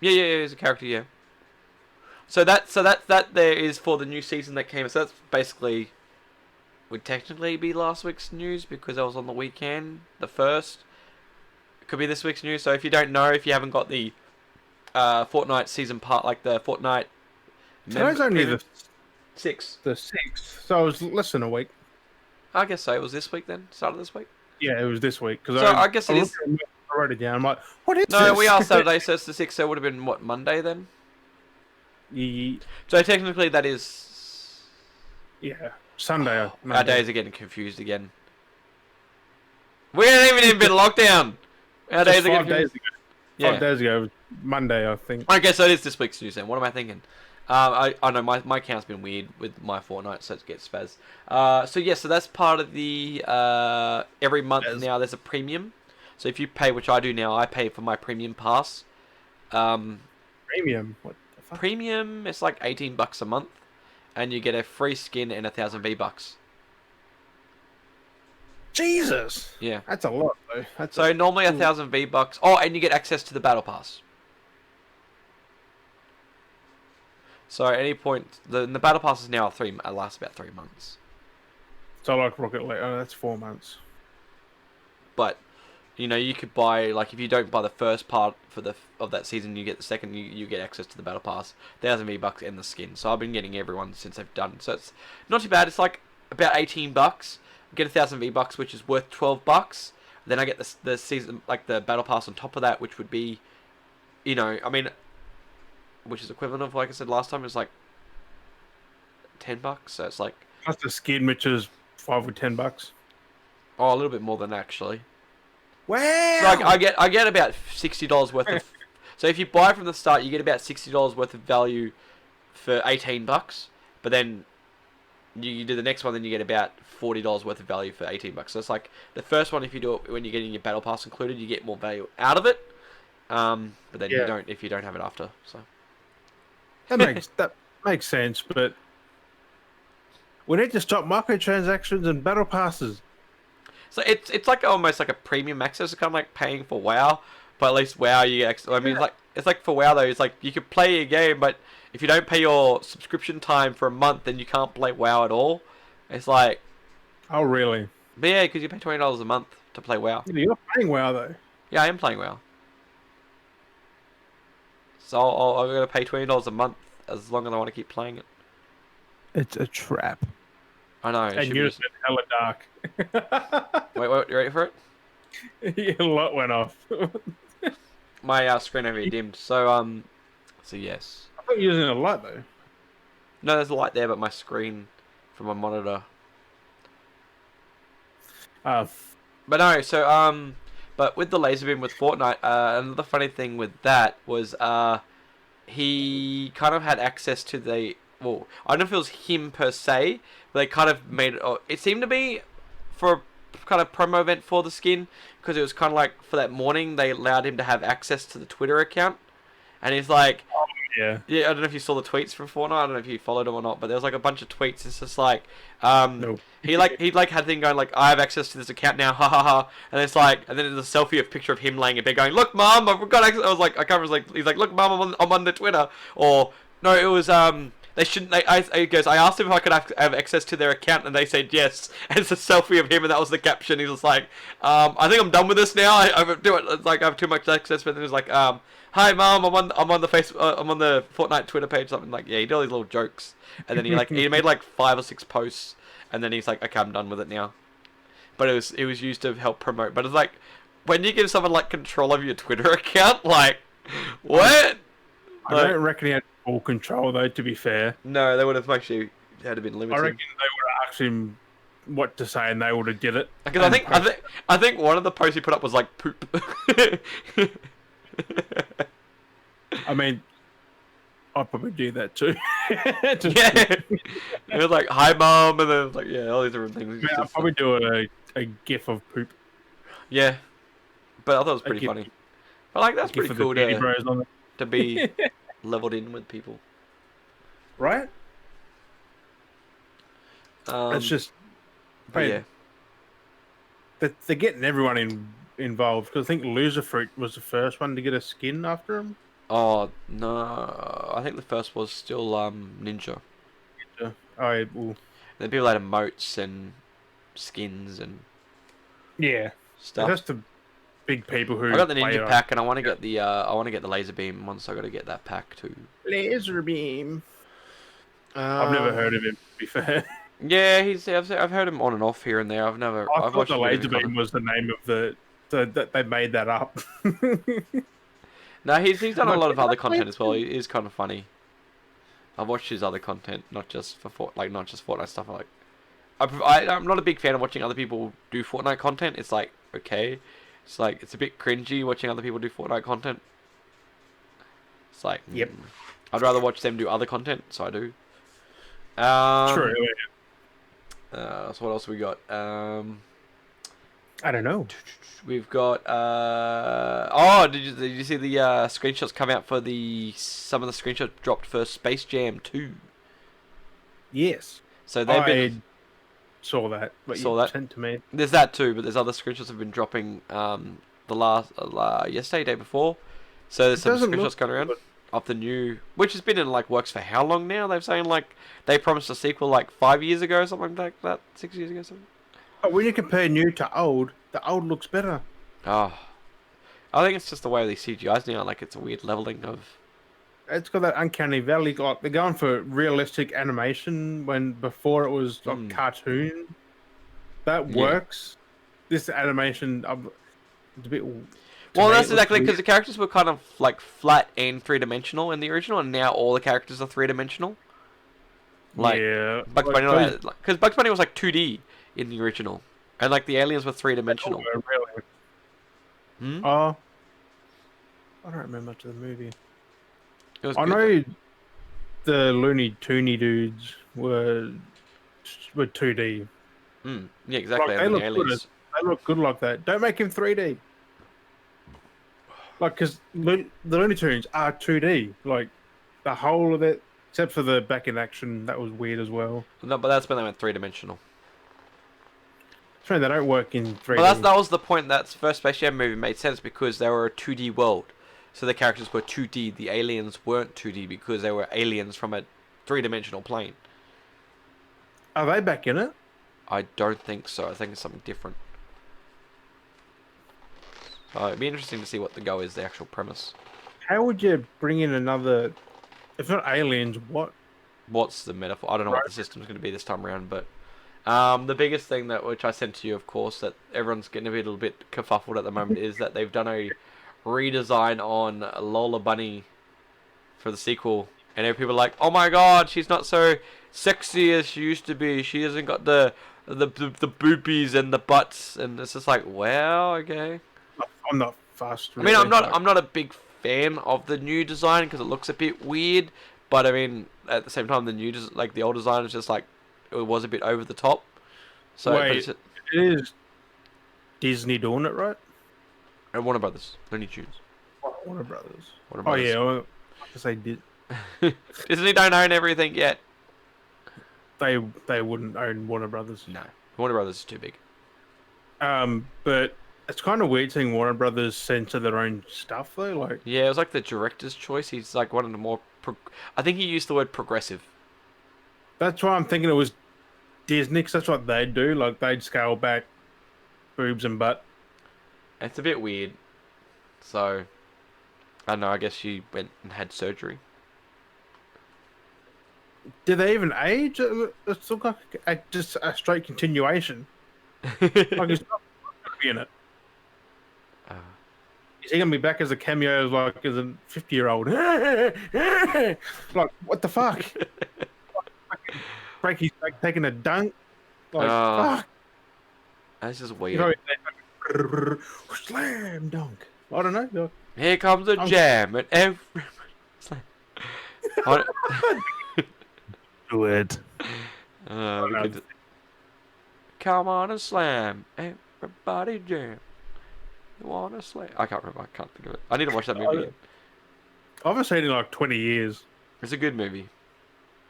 Yeah, he's a character, yeah. So that there is for the new season that came. So that's basically would technically be last week's news because I was on the weekend. The first it could be this week's news. So if you don't know, if you haven't got the Fortnite season part, like the Fortnite. Today's only the 6th. The 6th. So it was less than a week. I guess so. It was this week then. Started this week. Yeah, it was this week. Cause So I guess it is. I wrote it down. I'm like, what is this? No, we are Saturday, so it's the 6th. So it would have been what, Monday then? So technically that is. Yeah, Sunday. Our Monday. days are getting confused again. We haven't even been locked down. Our days are getting 5 days confused. ago. 5 days ago, Monday, I think. I guess that is this week's news then. What am I thinking? I know my account's been weird with my Fortnite, so it gets spaz. So that's part of the every month now. There's a premium. So if you pay, which I do now, I pay for my premium pass. Premium. What the fuck? Premium, it's like $18 a month, and you get a free skin and 1,000 V-Bucks. Jesus. Yeah. That's a lot, though. So normally 1,000 V-Bucks. Oh, and you get access to the battle pass. So at any point, the battle pass is now lasts about 3 months. So like Rocket League, that's 4 months. But you know, you could buy, like, if you don't buy the first part of that season, you get the second. You get access to the battle pass, 1,000 V-Bucks and the skin. So I've been getting everyone since they've done. So it's not too bad. It's like about $18. I get 1,000 V-Bucks, which is worth $12. Then I get the season, like the battle pass on top of that, which would be, you know, I mean, which is equivalent of, like I said last time, is like $10. So it's like Plus the skin, which is $5 or $10. a little bit more than actually. Wow! So like I get about $60 worth of. So if you buy from the start, you get about $60 worth of value for $18. But then you do the next one, then you get about $40 worth of value for $18. So it's like the first one, if you do it when you're getting your battle pass included, you get more value out of it. But then you don't if you don't have it after. So that makes sense, but we need to stop microtransactions and battle passes. So it's like almost like a premium access. It's kind of like paying for WoW, but at least WoW you get. I mean, it's like for WoW though. It's like you could play a game, but if you don't pay your subscription time for a month, then you can't play WoW at all. It's like, oh really? But yeah, because you pay $20 a month to play WoW. Yeah, you're playing WoW though. Yeah, I am playing WoW. So I'm gonna pay $20 a month as long as I want to keep playing it. It's a trap. I know. And you're just hella dark. Wait, you ready for it? Yeah, a lot went off. My screen over here dimmed. So yes. I thought you were using a light though. No, there's a light there, but my screen from my monitor. But no, so but with the laser beam with Fortnite, another funny thing with that was he kind of had access to the. Well, I don't know if it was him per se, but they kind of made it. It seemed to be for a kind of promo event for the skin, because it was kind of like for that morning they allowed him to have access to the Twitter account, and he's like, yeah, I don't know if you saw the tweets from Fortnite. I don't know if you followed him or not, but there was like a bunch of tweets. It's just like, nope. he had a thing going like, I have access to this account now, ha ha ha, and it's like, and then there's a selfie of picture of him laying in bed going, look, mom, I've got access. I was like, I can't remember, he's like, look, mom, I'm on the Twitter, or no, it was They shouldn't. He goes, I asked him if I could have access to their account, and they said yes. And it's a selfie of him, and that was the caption. He was like, I think I'm done with this now. I do it. It's like I have too much access. But then he's like, hi mom, I'm on the I'm on the Fortnite Twitter page. Something like, yeah, he did all these little jokes, and then he made like 5 or 6 posts, and then he's like, okay, I'm done with it now. But it was used to help promote. But it's like, when you give someone like control of your Twitter account, like, what? I don't reckon he had full control though, to be fair. No, they would have actually had to been limited. I reckon they would have asked him what to say, and they would have did it. Because I think one of the posts he put up was like poop. I mean, I'd probably do that too. Yeah, it was like hi mom, and then it was like all these different things. Yeah, I'd probably do a gif of poop. Yeah, but I thought it was pretty funny. But like that's pretty cool to be leveled in with people, right? It's just, yeah. They're getting everyone involved, because I think Loser Fruit was the first one to get a skin after him. Oh no, I think the first was still Ninja. Oh, well. Then people had emotes and skins and stuff. That's the big people who. I got the Ninja pack, and I want to get the laser beam once. I got to get that pack too. Laser beam. I've never heard of him, to be fair. Yeah, I've heard him on and off here and there. I've thought the laser beam was the name of that they made that up. No, he's done a lot of other content as well. He is kind of funny. I've watched his other content, not just Fortnite stuff. I'm not a big fan of watching other people do Fortnite content. It's like, okay, it's like it's a bit cringy watching other people do Fortnite content. It's like, yep. I'd rather watch them do other content, so I do. True. So what else we got? I don't know. We've got did you see the screenshots come out for some of the screenshots dropped for Space Jam 2? Yes, So they've been I saw that. What you saw that. sent to me. There's that too, but there's other screenshots have been dropping the last yesterday, day before. So there's It some doesn't look screenshots going around good. of the new, which has been in like works for how long now? They've saying like they promised a sequel like 5 years ago, or something like that, 6 years ago, something. But when you compare new to old, the old looks better. Oh, I think it's just the way they CGI's now. Like it's a weird leveling of. It's got that uncanny valley. Like they're going for realistic animation when before it was like Mm, cartoon. That yeah. works. This animation, it's a bit to Well, me. that's It looks exactly weird. because the characters were kind of like flat and three dimensional in the original, and now all the characters are three dimensional. Like Yeah, Bugs like Bunny, all those. that. Because Bugs Bunny was like 2D in the original, and like the aliens were three They all dimensional. were really. Hmm. Oh, I don't remember much of the movie. It was I good though. know the Looney Toony dudes were 2D. Hmm. Yeah, Like exactly. And they then the look good. aliens. They look good like that. Don't make him 3D. Like because the Looney Tunes are 2D. Like the whole of it, except for the back in action, that was weird as well. No, but that's when they went three dimensional. Sorry, they don't work in But 3D. that was the point. That first Space Jam movie made sense because they were a 2D world, so the characters were 2D. The aliens weren't 2D because they were aliens from a three-dimensional plane. Are they back in it? I don't think so. I think it's something different. It'd be interesting to see what the go is, the actual premise. How would you bring in another? If not aliens, what? What's the metaphor? I don't know what Right. the system's going to be this time around, but the biggest thing that which I sent to you, of course, that everyone's getting a little bit kerfuffled at the moment is that they've done a redesign on Lola Bunny for the sequel, and people are like, "Oh my God, she's not so sexy as she used to be. She hasn't got the boobies and the butts," and it's just like, well, okay. I'm not fast, I mean, really. Like, I'm not a big fan of the new design because it looks a bit weird, but I mean, at the same time, like the old design is just like it was a bit over the top. So, but it's wait, it is Disney doing it, right? Warner Brothers, Looney Tunes, Warner Brothers. Warner Oh Brothers. yeah, well, I say did. Disney don't own everything yet. They wouldn't own Warner Brothers. No, Warner Brothers is too big. But it's kind of weird seeing Warner Brothers censor their own stuff though. Like Yeah, it was like the director's choice. He's like one of the more. I think he used the word progressive. that's why I'm thinking it was Disney, 'cause that's what they'd do. Like they'd scale back boobs and butt. It's a bit weird. So, I don't know. I guess she went and had surgery. Did they even age? It's look like just a straight continuation. Like he's not gonna be in it. Uh, Is he gonna be back as a cameo, like as a 50-year-old? Like what the fuck? Frankie's like taking a dunk. Like uh, fuck. that's just You know, weird. slam dunk. I don't know. Like, Here comes the I'm- jam and every. Do it. We could... Come on and slam, everybody jam. You wanna slam? I can't remember. I can't think of it. I need to watch that movie again. I haven't seen it in like 20 years. It's a good movie.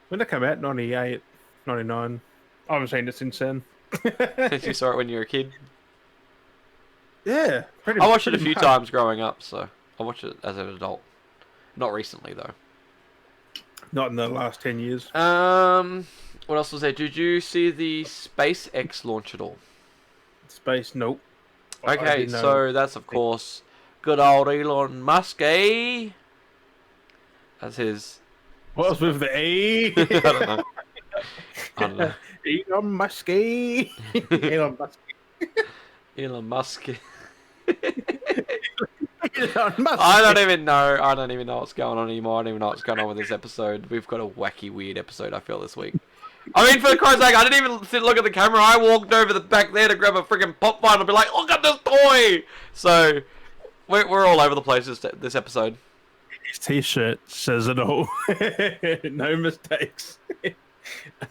When did it come out? 98, 99. I haven't seen it since then. Since you saw it when you were a kid. Yeah, pretty. I watched it a pretty few much. times growing up, so I watched it as an adult. Not recently though. Not in the last 10 years. What else was there? Did you see the SpaceX launch at all? Space, nope. I Okay, didn't know. so that's of course good old Elon Musk, eh? That's his. What was with the A? I don't know. I don't know. Elon Musk. Elon Musk. Elon Musk. Elon Musk. I don't even know. I don't even know what's going on anymore. I don't even know what's going on with this episode. We've got a wacky, weird episode, I feel, this week. I mean, for Christ's sake, I didn't even sit look at the camera. I walked over the back there to grab a freaking pop vinyl and be like, look at this toy! So, we're all over the place this episode. His t-shirt says it all. No mistakes.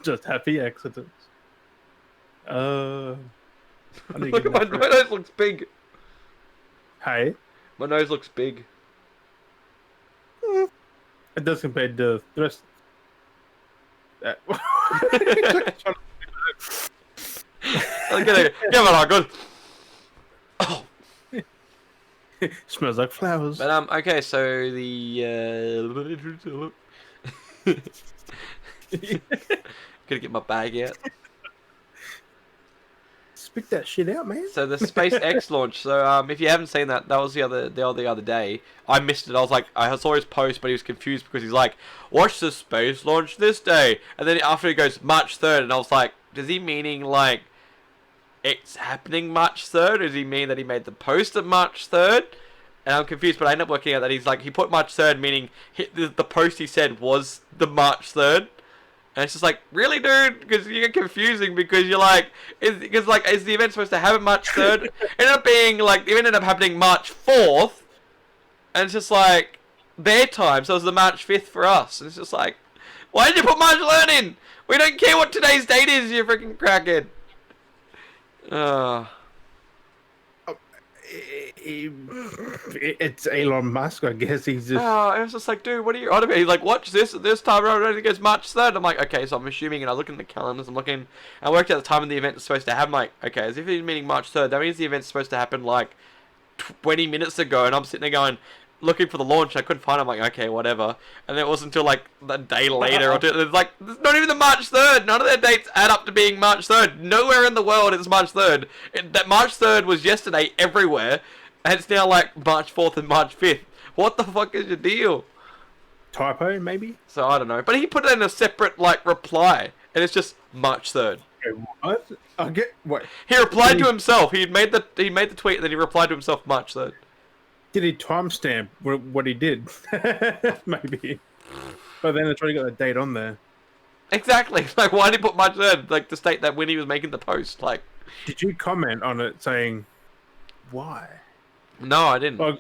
Just happy accidents. I need to Look get at my that nose looks big. Hey, My nose looks big. it does compared to the rest. I'm gonna give it a good. Oh. Smells like flowers. But okay, so the gonna get my bag out. Spit that shit out, man. So the SpaceX launch. So if you haven't seen that, that was the other day. I missed it. I was like, I saw his post, but he was confused because he's like, "Watch the space launch this day," and then after he goes March 3rd, and I was like, does he meaning like it's happening March 3rd? Or does he mean that he made the post at March 3rd? And I'm confused, but I ended up working out that he's like, he put March 3rd, meaning the post he said was the March 3rd. And it's just like, really, dude? Because you get confusing because you're like, is the event supposed to happen March 3rd? It ended up being like, it ended up happening March 4th. And it's just like, their time, so it was the March 5th for us. And it's just like, why did you put March 3rd in? We don't care what today's date is, you freaking crackhead. It's Elon Musk, I guess. He's just. I was just like, dude, what are you on about? He's like, watch this at this time. And it goes March 3rd. I'm like, okay, so I'm assuming, and I look in the calendars. I'm looking. I worked out the time of the event is supposed to happen. I'm like, okay, as if he's meaning March 3rd. That means the event's supposed to happen like 20 minutes ago. And I'm sitting there going, looking for the launch. I couldn't find it. I'm like, okay, whatever. And then it wasn't until like a day later or two. It's like, it's not even the March 3rd. None of their dates add up to being March 3rd. Nowhere in the world is March 3rd. That March 3rd was yesterday everywhere. And it's now like March 4th and March 5th. What the fuck is your deal? Typo, maybe? So I don't know. But he put it in a separate like reply. And it's just March 3rd. What? I get what? He replied to himself. He made the tweet and then he replied to himself March 3rd. Did he timestamp what he did? Maybe. But then it's already got the date on there. Exactly. Like, why did he put March 3rd? Like, to state that when he was making the post. Like, did you comment on it saying, why? No, I didn't. Like,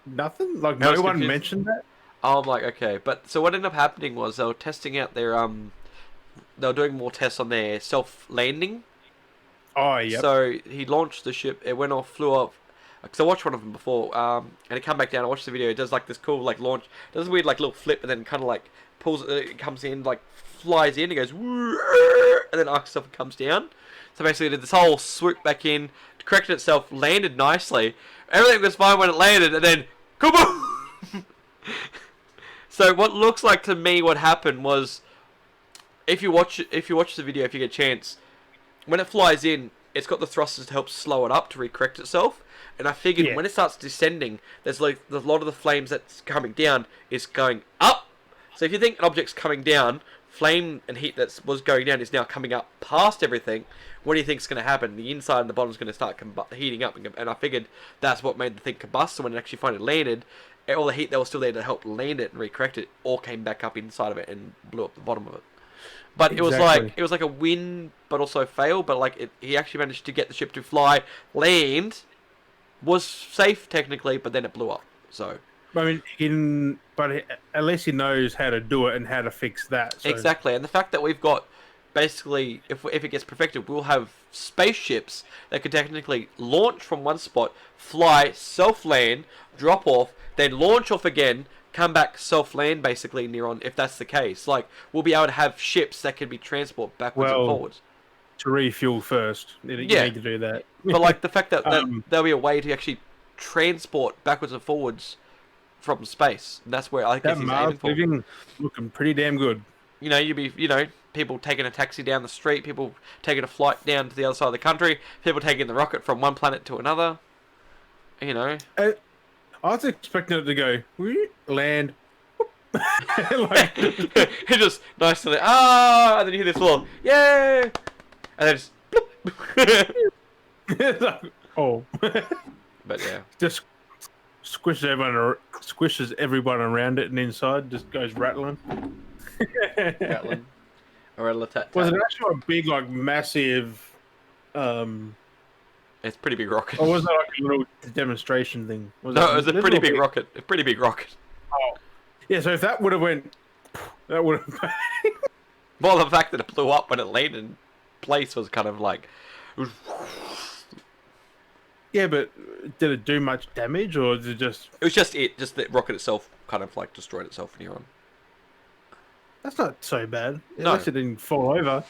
nothing? Like, no one mentioned that? I'm like, okay. But, so what ended up happening was they were testing out their, they were doing more tests on their self-landing. Oh, yeah. So, he launched the ship, it went off, flew off. Because I watched one of them before, and it came back down, I watched the video, it does like this cool, like, launch, it does a weird, like, little flip, and then kind of, like, pulls, it comes in, like, flies in, it goes, and then arcs itself and comes down. So basically it did this whole swoop back in, corrected itself, landed nicely, everything was fine when it landed, and then, kaboom! So what looks like to me what happened was, if you watch the video, if you get a chance, when it flies in, it's got the thrusters to help slow it up to recorrect itself. And I figured when it starts descending, there's like a lot of the flames that's coming down is going up. So if you think an object's coming down, flame and heat that was going down is now coming up past everything. What do you think's going to happen? The inside and the bottom's going to start heating up, and I figured that's what made the thing combust. So when it actually finally landed, all the heat that was still there to help land it and recorrect it all came back up inside of it and blew up the bottom of it. But it was like a win, but also fail. But like he actually managed to get the ship to fly, land. Was safe technically, but then it blew up. So I mean, at least he knows how to do it and how to fix that. So. Exactly, and the fact that we've got basically, if it gets perfected, we'll have spaceships that could technically launch from one spot, fly, self-land, drop off, then launch off again, come back, self-land basically near on. If that's the case, like we'll be able to have ships that can be transported backwards and forwards. To refuel first, you need to do that. But like the fact that there'll be a way to actually transport backwards and forwards from space. And that's where I guess he's aiming for. Living looking pretty damn good. You know, people taking a taxi down the street, people taking a flight down to the other side of the country, people taking the rocket from one planet to another. You know, I was expecting it to go land. Like, it just nice to and then you hear this little yay. And then just oh. But yeah. Just squishes everyone around it, and inside just goes rattling. Rattling. Or a tat. Was it actually a big, like, massive It's a pretty big rocket. Or was it like a little demonstration thing? No, it was a pretty big rocket. A pretty big rocket. Oh. Yeah, so if that would have went that would have Well, the fact that it blew up when it landed in place was kind of like yeah, but did it do much damage, or did it just... It was just the rocket itself kind of like destroyed itself from here on. That's not so bad. At No. least it didn't fall over.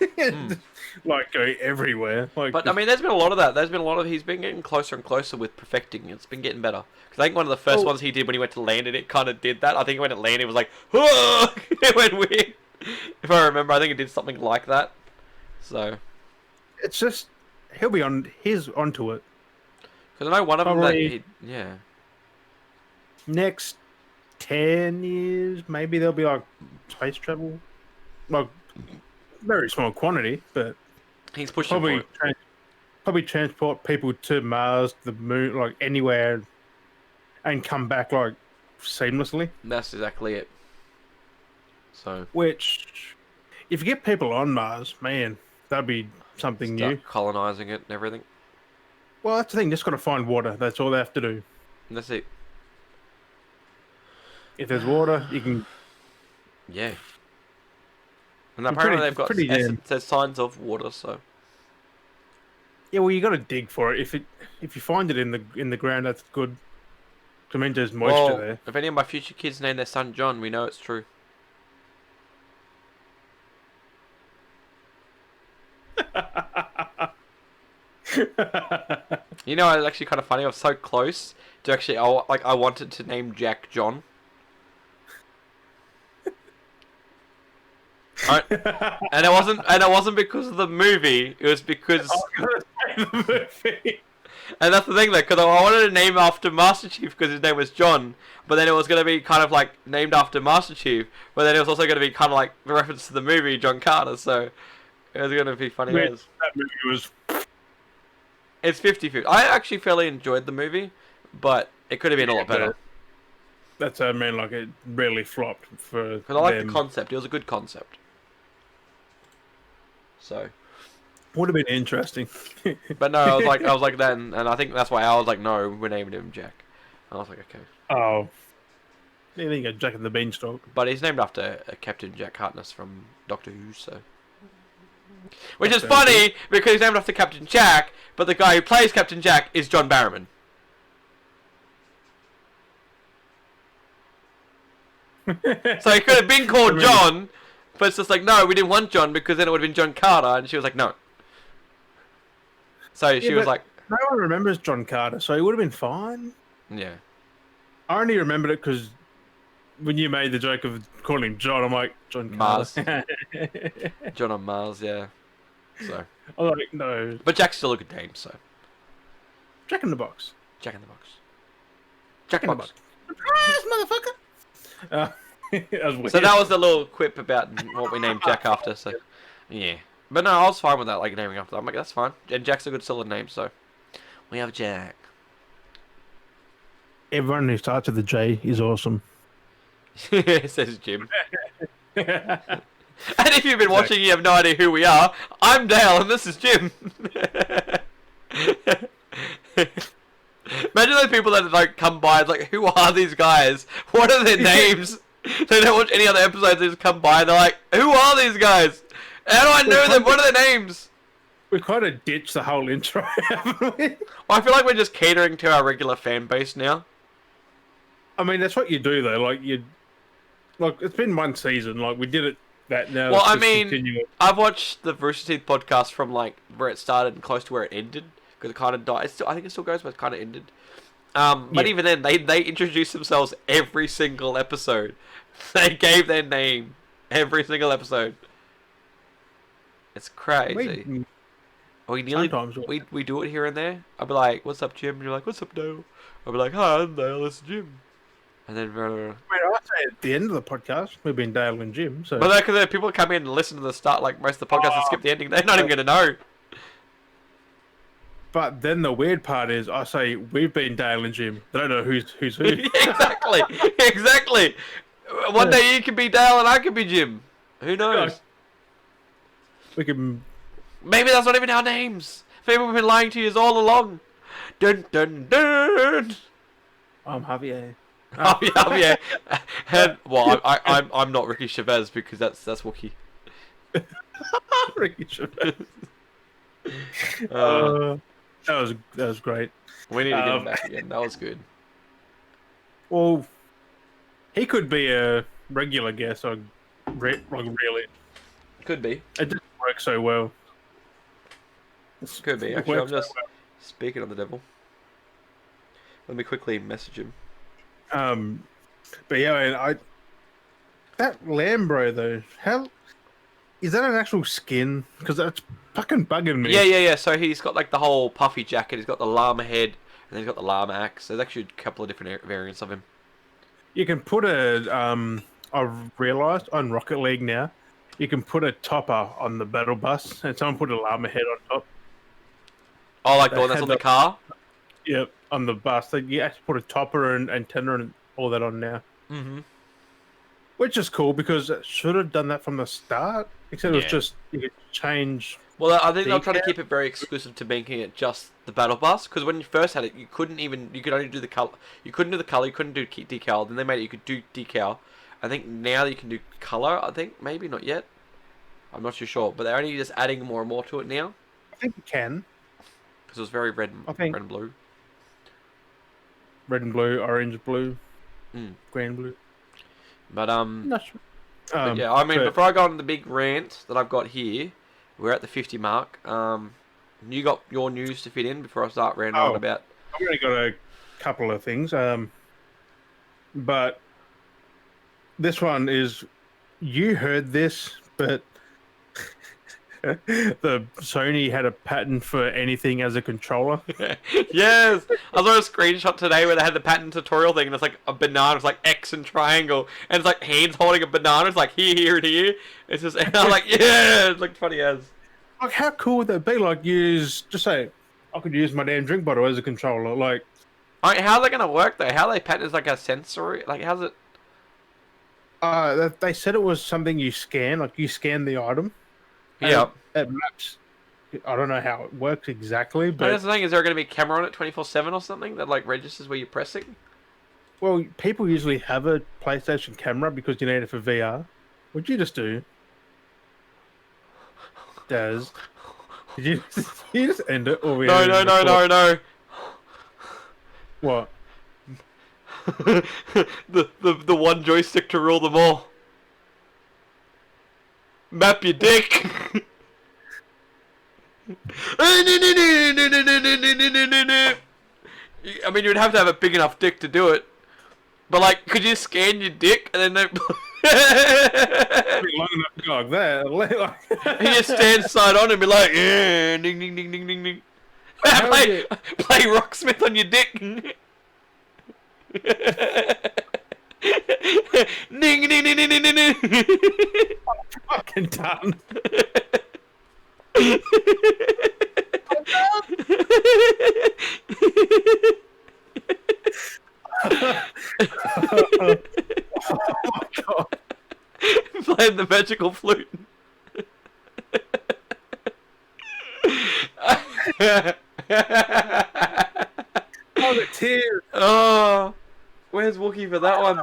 Mm. Like go everywhere. Like, But I mean, there's been a lot of that. There's been a lot of he's been getting closer and closer with perfecting. It's been getting better. Because I think one of the first ones he did when he went to land it kind of did that. I think when it landed, it was like, whoa! It went weird. If I remember, I think it did something like that. So it's just he's onto it. because I know one of them Probably yeah. next 10 years, maybe there'll be like space travel. Like very small quantity, but He's pushing for it. probably transport people to Mars, the moon, like anywhere, and come back like seamlessly. That's exactly it. So Which, if you get people on Mars, man, that'd be something new. start colonizing it and everything. Well, that's the thing. Just got to find water. That's all they have to do. And that's it. If there's water, you can. Yeah. And apparently they've got damn. there's signs of water, so Yeah, well, you got to dig for it. If you find it in the ground, that's good. I mean, there's moisture there. if any of my future kids name their son John, we know it's true. You know, it's actually kind of funny. I was so close to actually, I wanted to name Jack John. And it wasn't because of the movie. It was because, The movie. and that's the thing though, because I wanted to name after Master Chief because his name was John, but then it was going to be kind of like named after Master Chief, but then it was also going to be kind of like the reference to the movie John Carter. So it was going to be funny. That movie was. It's 50-50. I actually fairly enjoyed the movie, but it could have been a lot better. That's what I mean. Like it really flopped for. Because I like the concept. It was a good concept. So. Would have been interesting. But no, I was like that, and I think that's why I was like, no, we're naming him Jack. And I was like, okay. Oh. You think of Jack and the Beanstalk? But he's named after Captain Jack Harkness from Doctor Who, so. Which is funny because he's named after Captain Jack, but the guy who plays Captain Jack is John Barrowman. So he could have been called John, but it's just like, no, we didn't want John because then it would have been John Carter, and she was like, no. So she was like... No one remembers John Carter, so he would have been fine. Yeah. I only remembered it because when you made the joke of calling him John, I'm like, John Carter. Mars. John on Mars, yeah. So. I was like, no. But Jack's still a good name, so. Jack in the Box. Jack in the Box. Jack in the Box. Surprise, motherfucker! That was weird. So that was the little quip about what we named Jack after, so. Yeah. But no, I was fine with that, like naming after that. I'm like, that's fine. And Jack's a good solid name, so. We have Jack. Everyone who starts with a J is awesome. Says Jim. And if you've been watching, you have no idea who we are. I'm Dale, and this is Jim. Imagine those people that like come by, like, who are these guys? What are their names? They don't watch any other episodes. They just come by. And they're like, who are these guys? How do I know them? What are their names? We kind of ditched the whole intro, haven't we? Well, I feel like we're just catering to our regular fan base now. I mean, that's what you do, though. Like it's been one season. Like we did it. That now. Well, I mean, I've watched the Rooster Teeth podcast from like where it started and close to where it ended because it kind of died. I think it still goes, but it kind of ended. But even then, they introduced themselves every single episode. They gave their name every single episode. It's crazy. We do it here and there. I'll be like, "What's up, Jim?" And you're like, "What's up, Dale?" I'll be like, "Hi, I'm Dale. This is Jim." And then, I say at the end of the podcast, we've been Dale and Jim. So, but because people come in and listen to the start, like most of the podcast, and skip the ending, they're not even going to know. But then the weird part is, I say we've been Dale and Jim. They don't know who's who. Exactly, exactly. One day you can be Dale and I can be Jim. Who knows? We can. Maybe that's not even our names. Maybe we've been lying to you all along. Dun dun dun. I'm Javier. Oh yeah. And, well, I'm not Ricky Chavez because that's Wookiee. Ricky Chavez. That was great. We need to get him back again. That was good. Well, he could be a regular guest. Really, Could be. it just works so well. Could be. It Actually, I'm works so just speaking of the devil. Let me quickly message him. well. But yeah, man, that Lambro though, how is that an actual skin? Because that's fucking bugging me. Yeah. So he's got like the whole puffy jacket. He's got the llama head, and then he's got the llama axe. There's actually a couple of different variants of him. You can put I've realised on Rocket League now, you can put a topper on the battle bus, and someone put a llama head on top. Oh, like the They one that's had on the car? Yep, on the bus. Like, you have to put a topper and antenna and all that on now. Mm-hmm. Which is cool because it should have done that from the start. Except it was just you could change. Well, I think they'll try to decal. keep it very exclusive to making it just the battle bus. Because when you first had it, you could only do the color. You couldn't do the color. You couldn't do decal. Then they made it you could do decal. I think now you can do color. I think maybe not yet. I'm not too sure, but they're only just adding more and more to it now. I think you can. Because it was very red and blue. Red and blue, orange, blue, Mm. green, blue. But Not sure. but yeah, I mean, before I go on the big rant that I've got here, we're at the 50 mark. You got your news to fit in before I start ranting on about. I've only got a couple of things. But this one is, you heard this, but the Sony had a patent for anything as a controller. Yes, I saw a screenshot today where they had the patent tutorial thing, and it's like a banana, it's like X and triangle, and it's like hands holding a banana. It's like here, and here. It's just, and I'm like, yeah, it's like funny as. Like, how cool would that be? Like, just say, I could use my damn drink bottle as a controller. Like, I mean, how's that gonna work though? How they patent is like a sensory, like how's it? they said it was something you scan. Like, you scan the item. Yeah. It maps. I don't know how it works exactly, But but that's the thing. Is there going to be a camera on it 24/7 or something that like registers where you're pressing? well, people usually have a PlayStation camera because you need it for VR. What'd you just do, Daz? Did you just end it? Or No. What? the one joystick to rule them all. Map your dick. I mean, you'd have to have a big enough dick to do it. But like, could you scan your dick and then Be long enough to go like that. you just stand side on and be like, yeah, ding ding ding ding ding ding. Play Rocksmith on your dick. Ding ding ding ding ding ding. Fucking done. Oh my god. Playing the magical flute. Oh, the tears. Oh, where's Wookie for that one?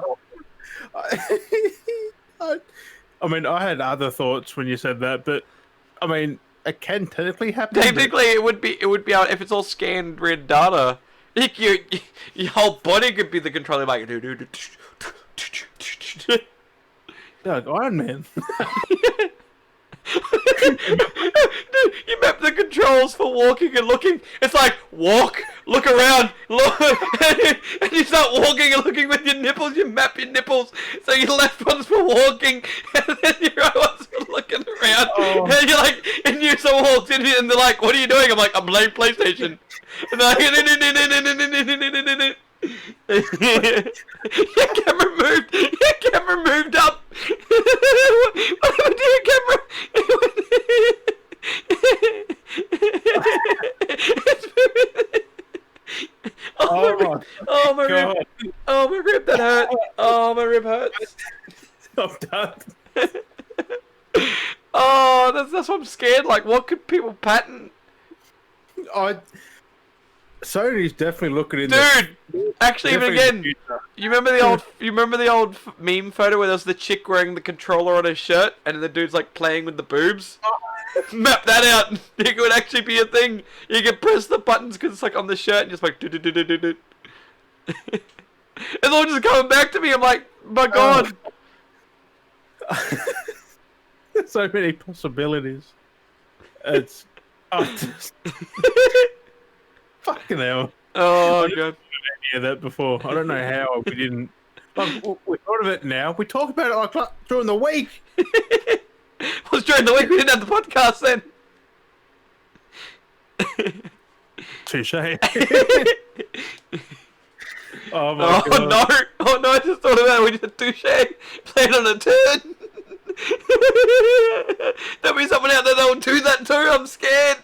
I mean, I had other thoughts when you said that, but I mean, it can technically happen. Technically, it would be out if it's all scanned red data. Like your whole body could be the controller, like Like Iron Man. Dude, you map the controls for walking and looking. It's like walk, look around, look, and you start walking and looking with your nipples. You map your nipples, so your left one's for walking, and then your right one's for looking around. Oh. And you're like, and you someone walks in and they're like, "What are you doing?" I'm like, "I'm playing PlayStation." And they're like, your camera moved up. What happened to your camera? Oh my rib! Oh my rib, that hurt! Oh my rib hurts! I'm done. Oh, that's what I'm scared. Like, what could people patent? Sony's definitely looking in. Dude, actually, even again, you remember the old meme photo where there's the chick wearing the controller on her shirt, and the dude's like playing with the boobs. Map that out. It would actually be a thing. You can press the buttons because it's like on the shirt, and just like do do do do do do. It's all just coming back to me. I'm like, my god. There's so many possibilities. It's fucking hell. Oh god. Yeah, that before. I don't know how we didn't. Like, we thought of it now. We talked about it like during the week. Was during the week we didn't have the podcast then. Touche. Oh my god. No! Oh no! I just thought of that. We did touche. Playing on a turn. There'll be someone out there that will do that too. I'm scared.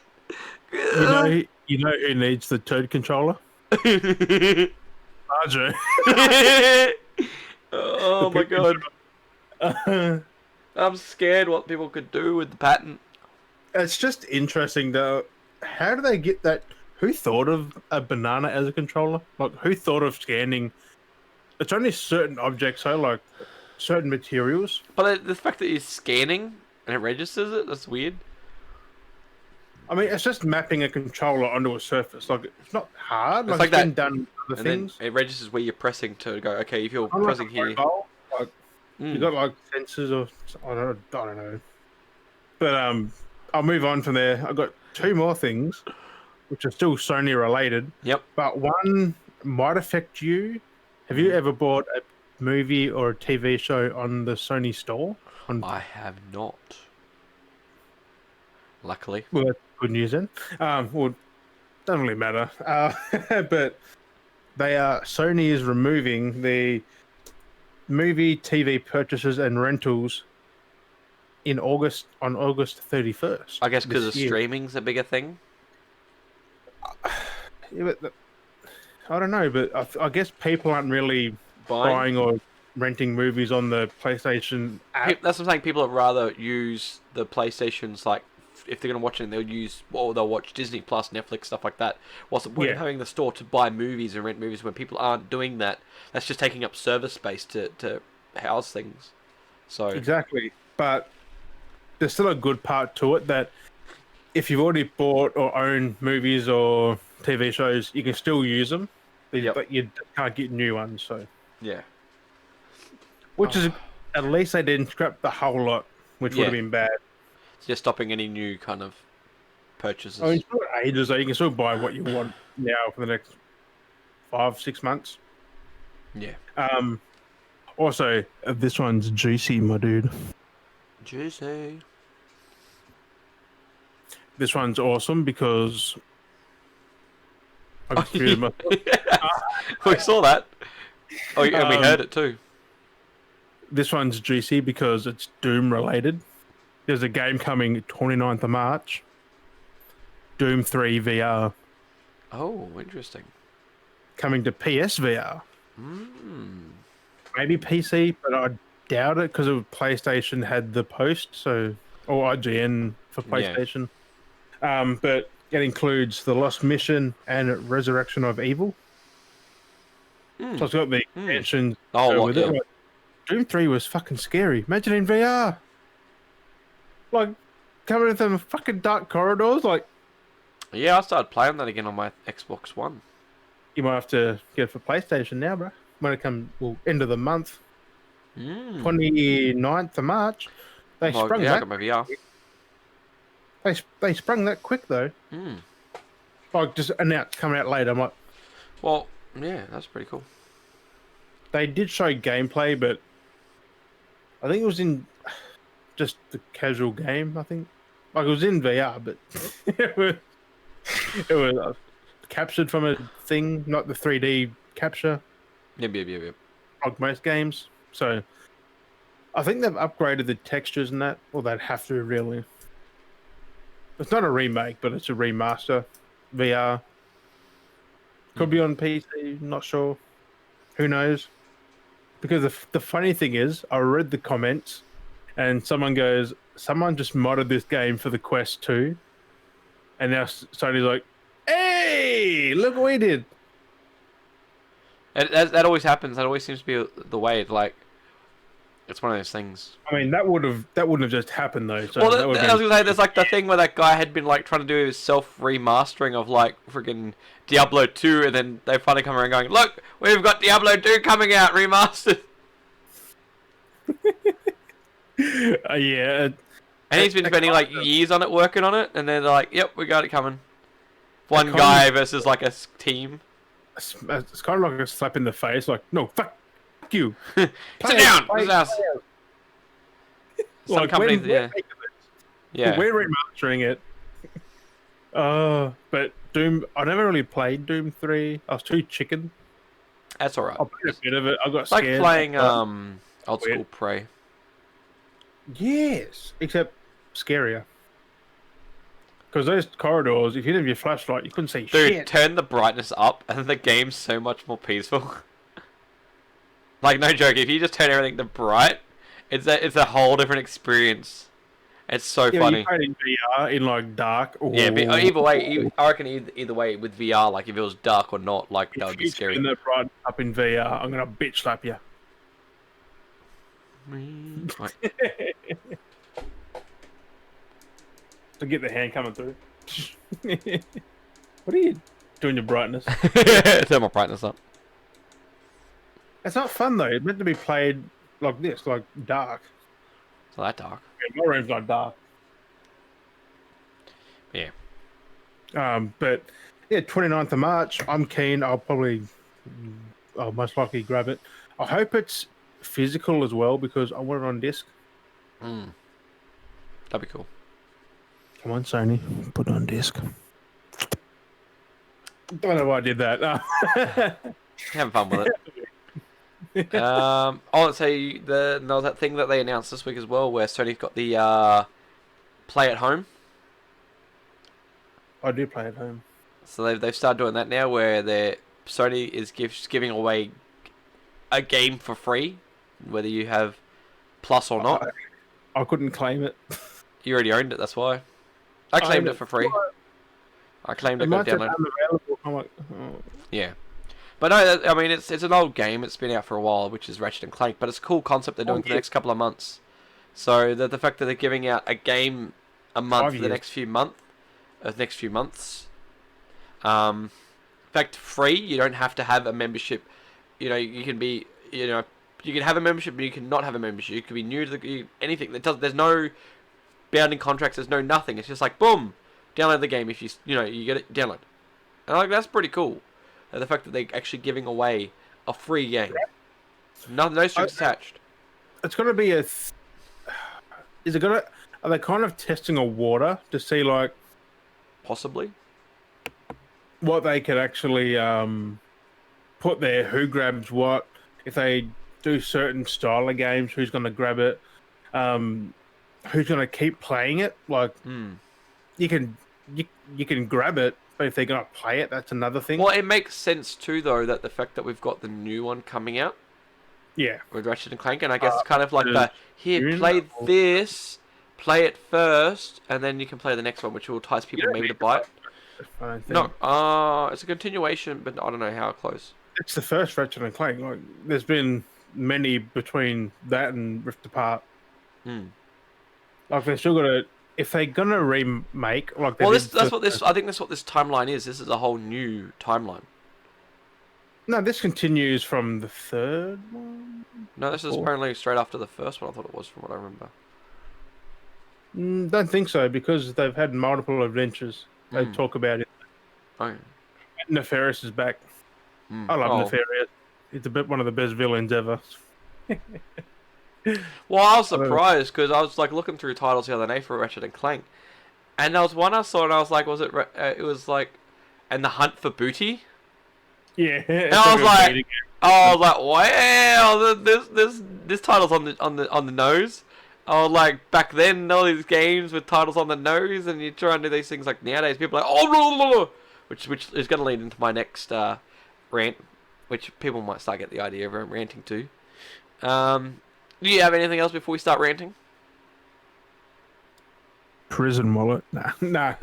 You know who needs the turd controller? Larger. Oh my god. I'm scared what people could do with the patent. It's just interesting though. How do they get that? Who thought of a banana as a controller? Like, who thought of scanning? It's only certain objects, so like certain materials. But the fact that you're scanning and it registers it, that's weird. I mean, it's just mapping a controller onto a surface. Like, it's not hard. It's like that. Been done with other things. Then it registers where you're pressing to go. Okay, if you're Unlike pressing a here, mobile, like, you got like sensors or I don't know. But I'll move on from there. I've got two more things, which are still Sony related. Yep. But one might affect you. Have you ever bought a movie or a TV show on the Sony store? I have not. Luckily. Well, that's good news then. Well, doesn't really matter. But Sony is removing the movie, TV purchases and rentals on August 31st. I guess because streaming's a bigger thing. Yeah, but I don't know, but I guess people aren't really buying or renting movies on the PlayStation app. That's what I'm saying. People would rather use the PlayStations, like, if they're going to watch it, they'll watch Disney Plus, Netflix, stuff like that. What's the point of having the store to buy movies and rent movies when people aren't doing that? That's just taking up server space to house things. So Exactly. But there's still a good part to it that if you've already bought or own movies or TV shows, you can still use them, but you can't get new ones. So yeah, which is at least they didn't scrap the whole lot, which would have been bad. It's just stopping any new kind of purchases. I mean, it's not ages though. You can still buy what you want now for the next 5-6 months. Yeah. Also, this one's juicy, my dude. Juicy. This one's awesome because I just muted myself. We saw that. Oh, and we heard it too. This one's juicy because it's Doom related. There's a game coming 29th of March. Doom 3 VR. Oh, interesting. Coming to PSVR. Maybe PC, but I doubt it because PlayStation had the post, or IGN for PlayStation. But it includes the Lost Mission and Resurrection of Evil. So it's got the expansion with it. Like, Doom 3 was fucking scary. Imagine in VR. Like, coming into the fucking dark corridors, like... Yeah, I started playing that again on my Xbox One. You might have to get it for PlayStation now, bro. When it comes, end of the month. 29th of March. They sprung that. I got my VR. They sprung that quick, though. Like, just announced, coming out later. I'm like... Well, yeah, that's pretty cool. They did show gameplay, but... I think it was in... just the casual game, I think. Like, it was in VR, but... it was captured from a thing, not the 3D capture. Yep. Like most games. So, I think they've upgraded the textures and that. Or they'd have to, really. It's not a remake, but it's a remaster. VR. Could be on PC, not sure. Who knows? Because the funny thing is, I read the comments, and someone goes, someone just modded this game for the Quest 2. And now Sony's like, hey, look what we did. And that always happens. That always seems to be the way. Like, it's one of those things. I mean, that wouldn't have just happened though. So well, I was gonna say, there's like the thing where that guy had been like trying to do his self remastering of like freaking Diablo 2, and then they finally come around going, look, we've got Diablo 2 coming out remastered. Yeah. And he's been spending like years on it, working on it, and then they're like, "Yep, we got it coming." One kind guy of- versus like a team. It's kind of like a slap in the face. Like, no, fuck you. Sit Play down. play This house. it. Some Like, companies, we're yeah, making yeah. we're remastering it. But Doom, I never really played Doom 3. I was too chicken. That's all I right. played a bit of it. I got It's like scared. playing But old school Prey. yes, except scarier. Because those corridors, if you didn't have your flashlight, you couldn't see Dude, shit. turn the brightness up, and the game's so much more peaceful. Like, no joke, if you just turn everything to bright, it's a whole different experience. It's so Yeah, funny. you played in VR in like dark. Yeah, but Or either way, I reckon either way with VR, like if it was dark or not, like that would if be you scary. turn that bright up in VR, I'm gonna bitch slap you. Right. To get the hand coming through. What are you doing? Your brightness. Turn my brightness up. It's not fun though. It's meant to be played like this, like dark. It's not that dark. Yeah, my room's not dark. Yeah. But yeah, 29th of March. I'm keen. I'll most likely grab it. I hope it's physical as well because I want it on disc. That'd be cool. Come on, Sony, put it on disc. Don't know why I did that. Having fun with it. I want to say there was that thing that they announced this week as well, where Sony's got the play at home. I do play at home. So they've started doing that now, where Sony is giving away a game for free, whether you have Plus or not. I couldn't claim it. You already owned it, that's why. I claimed it for free. I claimed it, got downloaded. Unavailable. I'm like, oh. Yeah. But no, I mean, it's an old game. It's been out for a while, which is Ratchet and Clank. But it's a cool concept they're doing for the next couple of months. So the fact that they're giving out a game a month for the next few months. In fact, free. You don't have to have a membership. You know, you can be. You know, you can have a membership, but you can not have a membership. You can be new to anything. There's no bounding contracts. There's no nothing. It's just like boom, download the game if you get it. Download. And like that's pretty cool. The fact that they're actually giving away a free game. No strings attached. It's going to be is it going to... Are they kind of testing a water to see, like... Possibly. What they could actually put there, who grabs what, if they do certain style of games, who's going to grab it, who's going to keep playing it. Like, you can grab it, but if they're going to play it, that's another thing. Well, it makes sense too, though, that the fact that we've got the new one coming out. Yeah. With Ratchet and Clank, and I guess it's kind of like here, play play it first, and then you can play the next one, which will entice people maybe to buy it. No, it's a continuation, but I don't know how close. It's the first Ratchet and Clank. Like, there's been many between that and Rift Apart. Like, they're still got to... If they're gonna remake, like, well, I think that's what this timeline is. This is a whole new timeline. No, this continues from the third one. No, this is apparently straight after the first one. I thought it was, from what I remember. Don't think so, because they've had multiple adventures. They talk about it. Oh. Nefarious is back. I love Nefarious. It's one of the best villains ever. Well, I was surprised because I was like looking through titles the other day for Ratchet and Clank, and there was one I saw and I was like, it was like, and the Hunt for Booty. Yeah. And I was like, wow, this title's on the nose. I was like, back then, all these games with titles on the nose, and you try and do these things like nowadays, people are like, oh, blah, blah, blah, which is going to lead into my next rant, which people might start get the idea of ranting too. Do you have anything else before we start ranting? Prison wallet? No.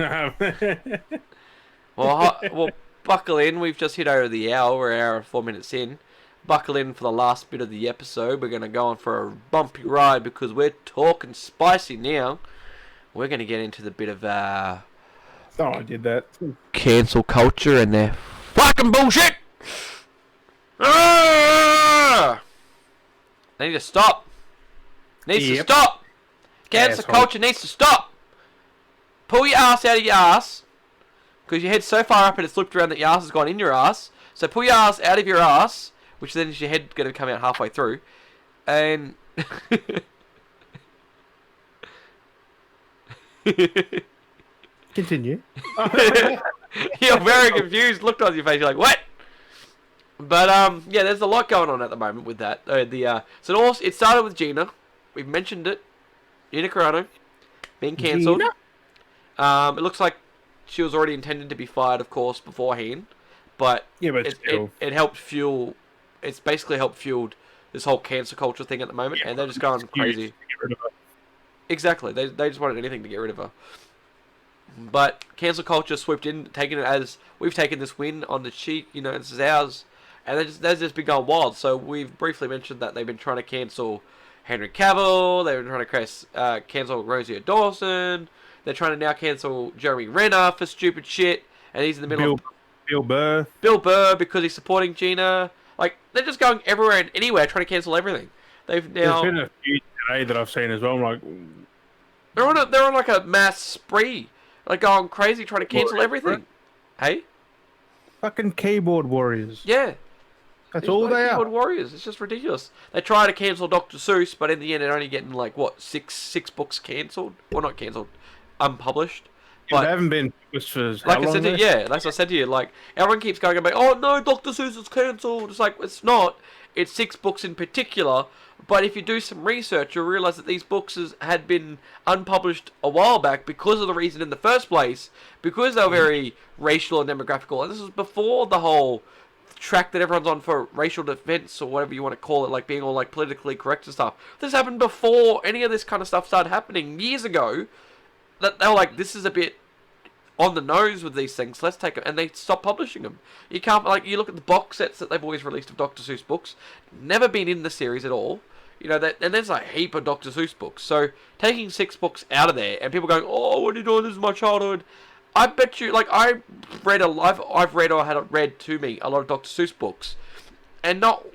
Well, buckle in. We've just hit over the hour. We're an hour and 4 minutes in. Buckle in for the last bit of the episode. We're going to go on for a bumpy ride because we're talking spicy now. We're going to get into the bit of I did that. Cancel culture and their fucking bullshit. They need to stop. To stop. Cancel Asshole. culture needs to stop. Pull your ass out of your ass. Because your head's so far up and it's looped around that your ass has gone in your ass. So pull your ass out of your ass, which then is your head going to come out halfway through. And... Continue. You're very confused. Looked on your face. You're like, what? But yeah, there's a lot going on at the moment with that. So it started with Gina. We've mentioned it. Gina Carano being cancelled. It looks like she was already intended to be fired, of course, beforehand. But Yeah, but it helped fuel. It's basically helped fuel this whole cancel culture thing at the moment, and they're just going crazy. Exactly. They just wanted anything to get rid of her. But cancel culture swooped in, taking it as we've taken this win on the cheek. You know, this is ours, and they've just been going wild. So we've briefly mentioned that they've been trying to cancel Henry Cavill. They've been trying to cancel Rosie Dawson. They're trying to now cancel Jeremy Renner for stupid shit, and he's in the middle of Bill Burr because he's supporting Gina. Like they're just going everywhere and anywhere trying to cancel everything. There's been a few today that I've seen as well. I'm like, they're on like a mass spree. Like going crazy trying to cancel everything. Hey? Fucking keyboard warriors. Yeah. That's all they are. Keyboard warriors. It's just ridiculous. They try to cancel Dr. Seuss, but in the end they're only getting like, what, six books cancelled? Well, not cancelled. Unpublished. But they haven't been published for like I said to you, yeah, that's what I said to you. Like, everyone keeps going about, oh no, Dr. Seuss is cancelled. It's like, it's not. It's 6 books in particular. But if you do some research, you'll realise that these books had been unpublished a while back because of the reason in the first place, because they were very racial and demographical. And this was before the whole track that everyone's on for racial defence or whatever you want to call it, like being all like politically correct and stuff. This happened before any of this kind of stuff started happening years ago. That they were like, this is a bit on the nose with these things. Let's take it, and they stopped publishing them. You can't you look at the box sets that they've always released of Dr. Seuss books, never been in the series at all. You know that, and there's a heap of Dr. Seuss books. So taking 6 books out of there, and people going, "Oh, what are you doing? This is my childhood." I bet you, like I've read or had read to me a lot of Dr. Seuss books, and not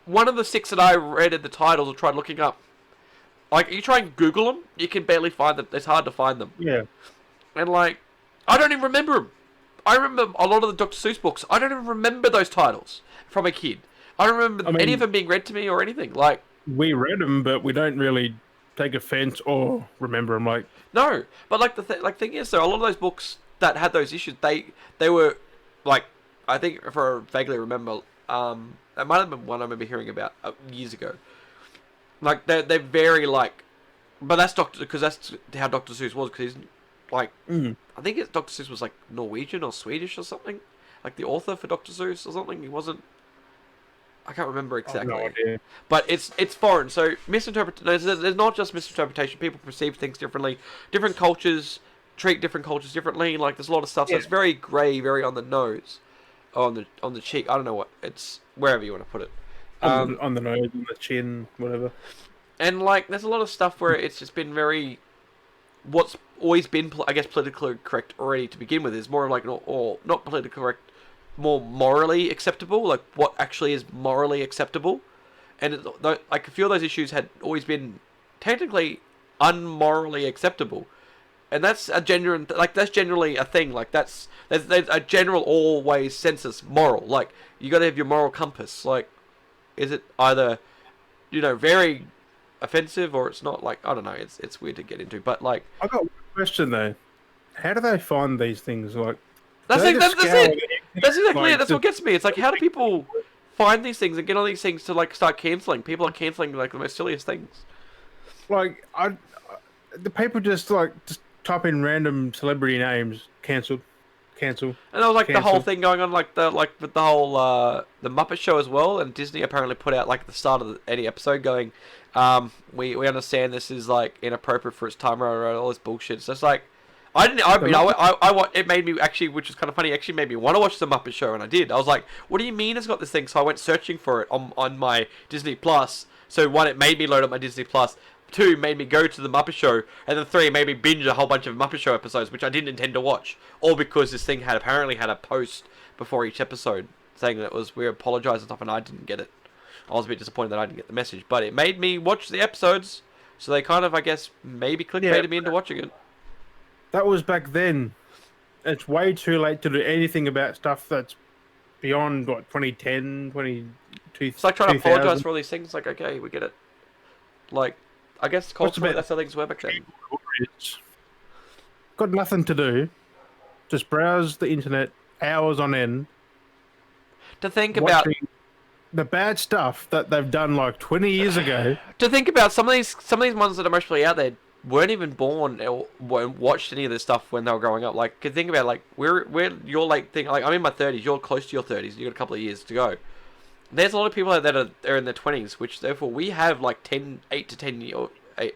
one of the 6 that I read at the titles or tried looking up. Like you try and Google them, you can barely find them. It's hard to find them. Yeah, and like I don't even remember them. I remember a lot of the Dr. Seuss books. I don't even remember those titles from a kid. I don't remember any of them being read to me or anything. Like. We read them, but we don't really take offense or remember them. Like no, but like the thing is, though, a lot of those books that had those issues, they were like, I think if I vaguely remember, that might have been one I remember hearing about years ago. Like they're very like, but that's because that's how Dr. Seuss was, because he's like, I think Dr. Seuss was like Norwegian or Swedish or something, like the author for Dr. Seuss or something. He wasn't. I can't remember exactly, no idea. But it's foreign. So there's not just misinterpretation. People perceive things differently. Different cultures treat different cultures differently. Like there's a lot of stuff. So it's very grey, very on the nose, on the cheek. I don't know what it's wherever you want to put it. On the nose, on the chin, whatever. And like there's a lot of stuff where it's just been very, what's always been I guess politically correct already to begin with is more of like not politically correct. More morally acceptable, like what actually is morally acceptable, and like a few of those issues had always been technically unmorally acceptable, and that's a genuine that's generally a thing. Like there's a general always census moral. Like you got to have your moral compass. Like is it either very offensive or it's not? Like I don't know. It's weird to get into, but like I got one question though. How do they find these things? Like. That's it. That's exactly it. That's what gets me. It's like, how do people find these things and get on these things to like start cancelling? People are cancelling like the most silliest things. Like the people just type in random celebrity names, cancel. And there was like the whole thing going on, with the whole the Muppet Show as well. And Disney apparently put out like at the start of any episode going, we understand this is like inappropriate for its time or all this bullshit. So it's like. It made me actually, which was kind of funny, actually made me want to watch the Muppet Show, and I did. I was like, what do you mean it's got this thing? So I went searching for it on my Disney Plus. So 1, it made me load up my Disney Plus. 2, made me go to the Muppet Show. And then 3, made me binge a whole bunch of Muppet Show episodes, which I didn't intend to watch. All because this thing apparently had a post before each episode saying that we apologise and stuff, and I didn't get it. I was a bit disappointed that I didn't get the message. But it made me watch the episodes So they kind of, I guess, maybe Yeah, clickbaited me into watching it. that was back then. It's way too late to do anything about stuff that's beyond what 2010, It's like trying to apologize 2000. for all these things. Like, okay, we get it. Like, I guess What's culturally, about that's how things were back then. it's got nothing to do. Just browse the internet hours on end, To think about watching the bad stuff that they've done like 20 years ago. some of these ones that are mostly out there weren't even born or weren't watched any of this stuff when they were growing up. Like, could think about like we're you're like think like I'm in my 30s, you're close to your 30s, you got a couple of years to go. There's a lot of people that are in their 20s, which therefore we have like 8 to 10 year, 8,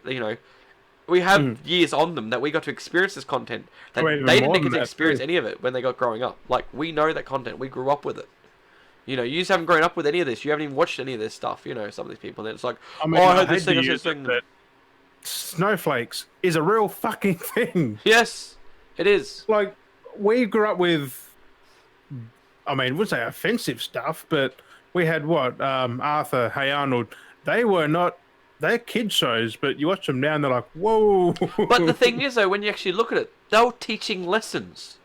we have years on them that we got to experience this content that Or even they more didn't than get to that experience too. any of it when they got growing up. Like, we know that content, we grew up with it. You just haven't grown up with any of this. You haven't even watched any of this stuff. Some of these people. And it's like, I oh, mean, I I heard this hate to thing, I heard this use it, thing. but snowflakes is a real fucking thing. Yes, it is. Like, we grew up with, I mean, would say offensive stuff, but we had what? Arthur, Hey Arnold. They were not, they're kid shows, but you watch them now and they're like, whoa. But the thing is, though, when you actually look at it, they were teaching lessons.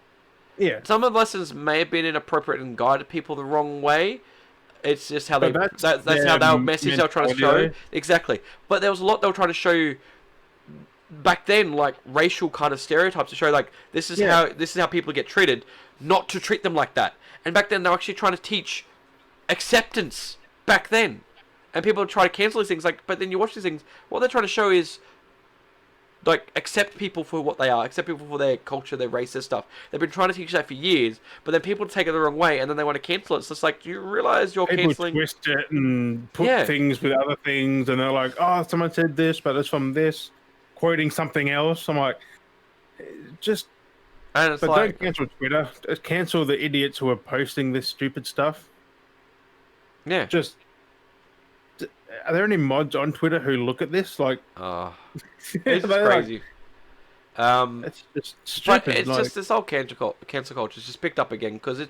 Yeah. Some of the lessons may have been inappropriate and guided people the wrong way. It's just how But that's how they message they were trying to show. mentality, Exactly. But there was a lot they were trying to show you back then, like racial kind of stereotypes to show like Yeah. this is how people get treated, not to treat them like that. And back then they were actually trying to teach acceptance back then. And people try to cancel these things, like, but then you watch these things, what they're trying to show is like, accept people for what they are, accept people for their culture, their race, their stuff. They've been trying to teach that for years, but then people take it the wrong way, and then they want to cancel it. So it's like, do you realize you're People canceling? twist it and put Yeah. things with other things, and they're like, "Oh, someone said this, but it's from this," quoting something else. I'm like, just, And it's but like, don't cancel Twitter. Just cancel the idiots who are posting this stupid stuff. yeah. Just, are there any mods on Twitter who look at this? Like, It's they're like, crazy. it's just But stupid. it's Like, just this whole cancel culture is just picked up again because it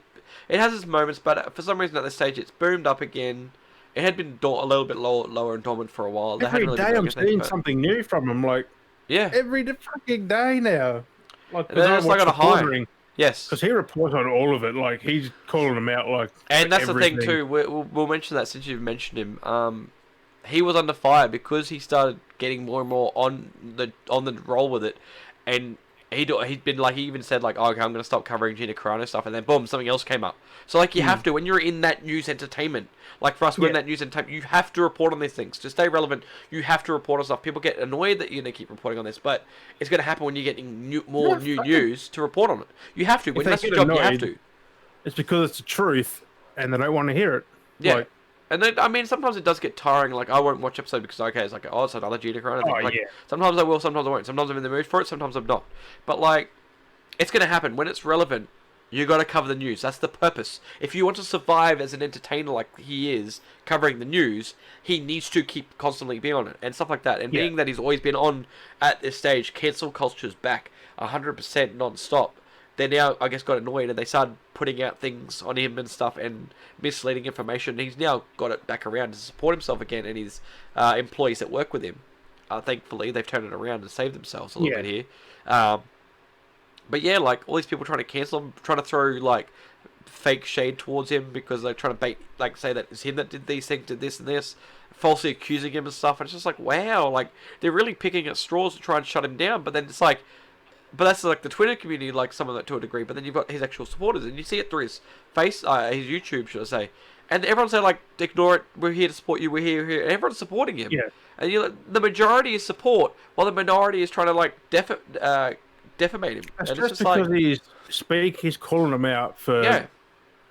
has its moments, but for some reason at this stage it's boomed up again. It had been a little bit lower and dormant for a while. They every hadn't really day been doing I'm anything, seeing but something new from them. Like, yeah, every fucking day now. Like, they're just like on a high. Yes, because he reports on all of it. Like, he's calling them out. Like, and for that's the thing everything. too. We'll mention that since you've mentioned him. He was under fire because he started getting more and more on the roll with it, and he'd been like, he even said like, oh, okay, I'm gonna stop covering Gina Carano stuff, and then boom, something else came up. So like, you have to, when you're in that news entertainment, like for us, we're in Yeah. that news entertainment, you have to report on these things to stay relevant. You have to report on stuff. People get annoyed that you're gonna keep reporting on this, but it's gonna happen when you're getting more No, new fuck it. news to report on it. You have to. When they that's your get job, you have annoyed, to. It's because it's the truth, and they don't want to hear it. Yeah. Like, And then, I mean, sometimes it does get tiring. Like, I won't watch episode because, okay, it's like, oh, it's another Gina Carano thing. oh Like, yeah, sometimes I will, sometimes I won't. Sometimes I'm in the mood for it, sometimes I'm not. But, like, it's going to happen. When it's relevant, you got to cover the news. That's the purpose. If you want to survive as an entertainer like he is, covering the news, he needs to keep constantly being on it and stuff like that. And Yeah. being that he's always been on at this stage, cancel culture's back 100% non-stop. They now, I guess, got annoyed and they started putting out things on him and stuff and misleading information. He's now got it back around to support himself again and his employees that work with him. Thankfully, they've turned it around and saved themselves a little bit here. But yeah, like, all these people trying to cancel him, trying to throw, like, fake shade towards him because they're trying to bait, like, say that it's him that did these things, did this and this, falsely accusing him and stuff. And it's just like, wow, like, they're really picking at straws to try and shut him down. But then it's like, but that's like the Twitter community, like some of that to a degree. But then you've got his actual supporters, and you see it through his face, his YouTube, should I say? And everyone's saying like, ignore it. We're here to support you. We're here. And everyone's supporting him. yeah. And the majority is support, while the minority is trying to like defamate him. That's And just it's just because like, he's calling them out for yeah,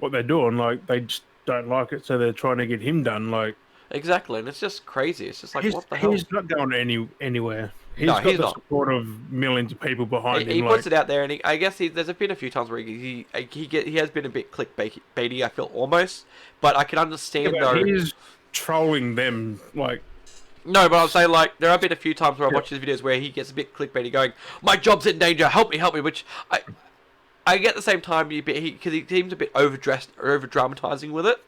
what they're doing. Like, they just don't like it, so they're trying to get him done. Like, exactly. And it's just crazy. It's just like, he's, what the hell? he's not going anywhere. He's No, got he's the not. support of millions of people behind He him. puts Like, it out there, and I guess there's been a few times where he has been a bit clickbaity. I feel almost, but I can understand but though. he's trolling them. Like, No, but I'm saying like there have been a few times where I watch his videos where he gets a bit clickbaity, going, "My job's in danger, help me!" Which I get at the same time because he seems a bit over dramatizing with it,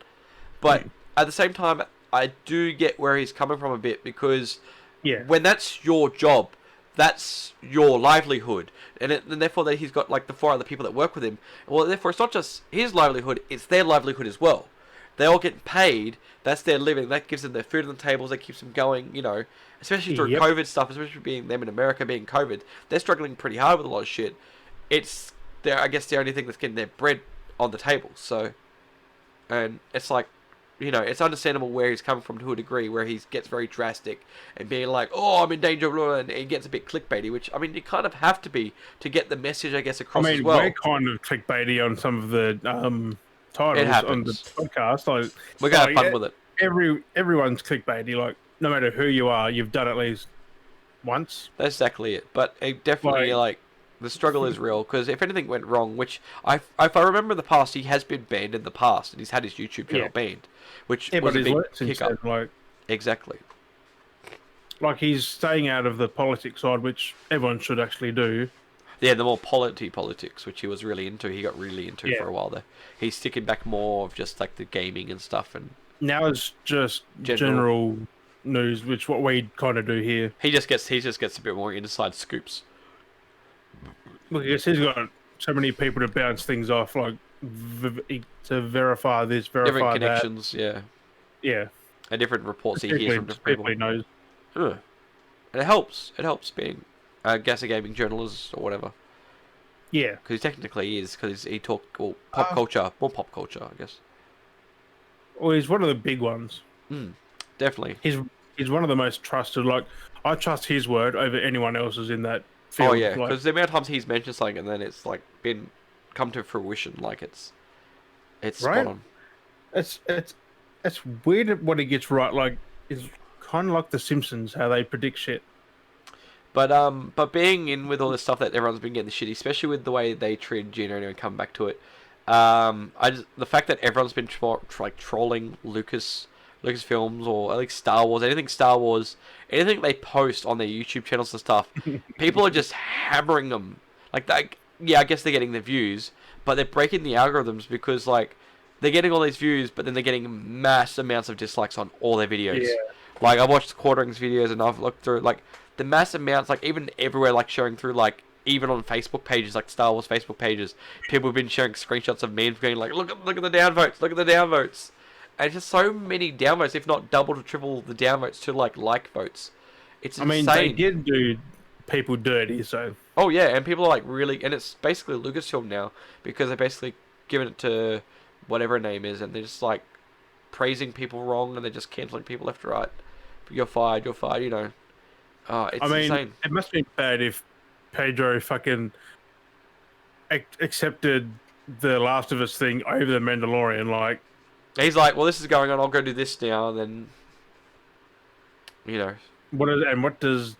but at the same time I do get where he's coming from a bit because Yeah. when that's your job, that's your livelihood, and therefore that he's got like the 4 other people that work with him. Well, therefore it's not just his livelihood; it's their livelihood as well. They all get paid. That's their living. That gives them their food on the tables. That keeps them going. You know, especially through Yep. COVID stuff. Especially being them in America, being COVID, they're struggling pretty hard with a lot of shit. It's I guess the only thing that's getting their bread on the table. So, and it's like, you know, it's understandable where he's coming from to a degree, where he gets very drastic and being like, "Oh, I'm in danger," and he gets a bit clickbaity, which I mean, you kind of have to be to get the message, I guess, I across as mean, well. we're kind of clickbaity on some of the It titles on the happens. podcast. Like, We're gonna have fun with it. everyone's clickbaity. Like, no matter who you are, you've done at least once. That's exactly it. But it definitely, Like, the struggle is real, because if anything went wrong, which if I remember in the past, he has been banned in the past, and he's had his YouTube channel yeah, banned, which yeah, was but a he's big learnt since hiccup. then. Exactly. Like he's staying out of the politics side, which everyone should actually do. Yeah, the more politics, which he was really into, he got really into Yeah. for a while there. He's sticking back more of just like the gaming and stuff, and Now it's just general news, which what we kind of do here. he just gets a bit more inside scoops. Look, I guess he's got so many people to bounce things off, like to verify this, Different verify that. connections, yeah, Yeah, and different reports he hears from different people. He knows. Ugh. And it helps. It helps being, I guess, a gaming journalist or whatever. Yeah, Because he technically is, because he talked pop culture, more pop culture, I guess. well, he's one of the big ones. Definitely. He's one of the most trusted. Like, I trust his word over anyone else's in that field. Oh yeah, like, because the amount of times he's mentioned something and then it's like come to fruition, like it's right? spot on. It's weird what he gets right. Like, it's kind of like The Simpsons, how they predict shit. But being in with all this stuff that everyone's been getting the shitty, especially with the way they treated Gino and come back to it. The fact that everyone's been trolling Lucasfilms or at least Star Wars, anything they post on their YouTube channels and stuff, people are just hammering them. Like that, yeah, I guess they're getting the views, but they're breaking the algorithms because like they're getting all these views, but then they're getting mass amounts of dislikes on all their videos. Yeah. Like I watched Quartering's videos and I've looked through like the mass amounts, like even everywhere, like showing through like. Even on Facebook pages, like Star Wars Facebook pages, people have been sharing screenshots of memes going like, look at the downvotes, look at the downvotes. And just so many downvotes, if not double to triple the downvotes to like votes. It's insane. I mean, they did do people dirty, so. Oh yeah, and people are like really, and it's basically Lucasfilm now because they're basically giving it to whatever her name is, and they're just like praising people wrong, and they're just canceling people left and right. You're fired, you know. It's insane. It must be bad if Pedro fucking accepted the Last of Us thing over the Mandalorian. Like, he's like, well, this is going on. I'll go do this now, and then, you know. what does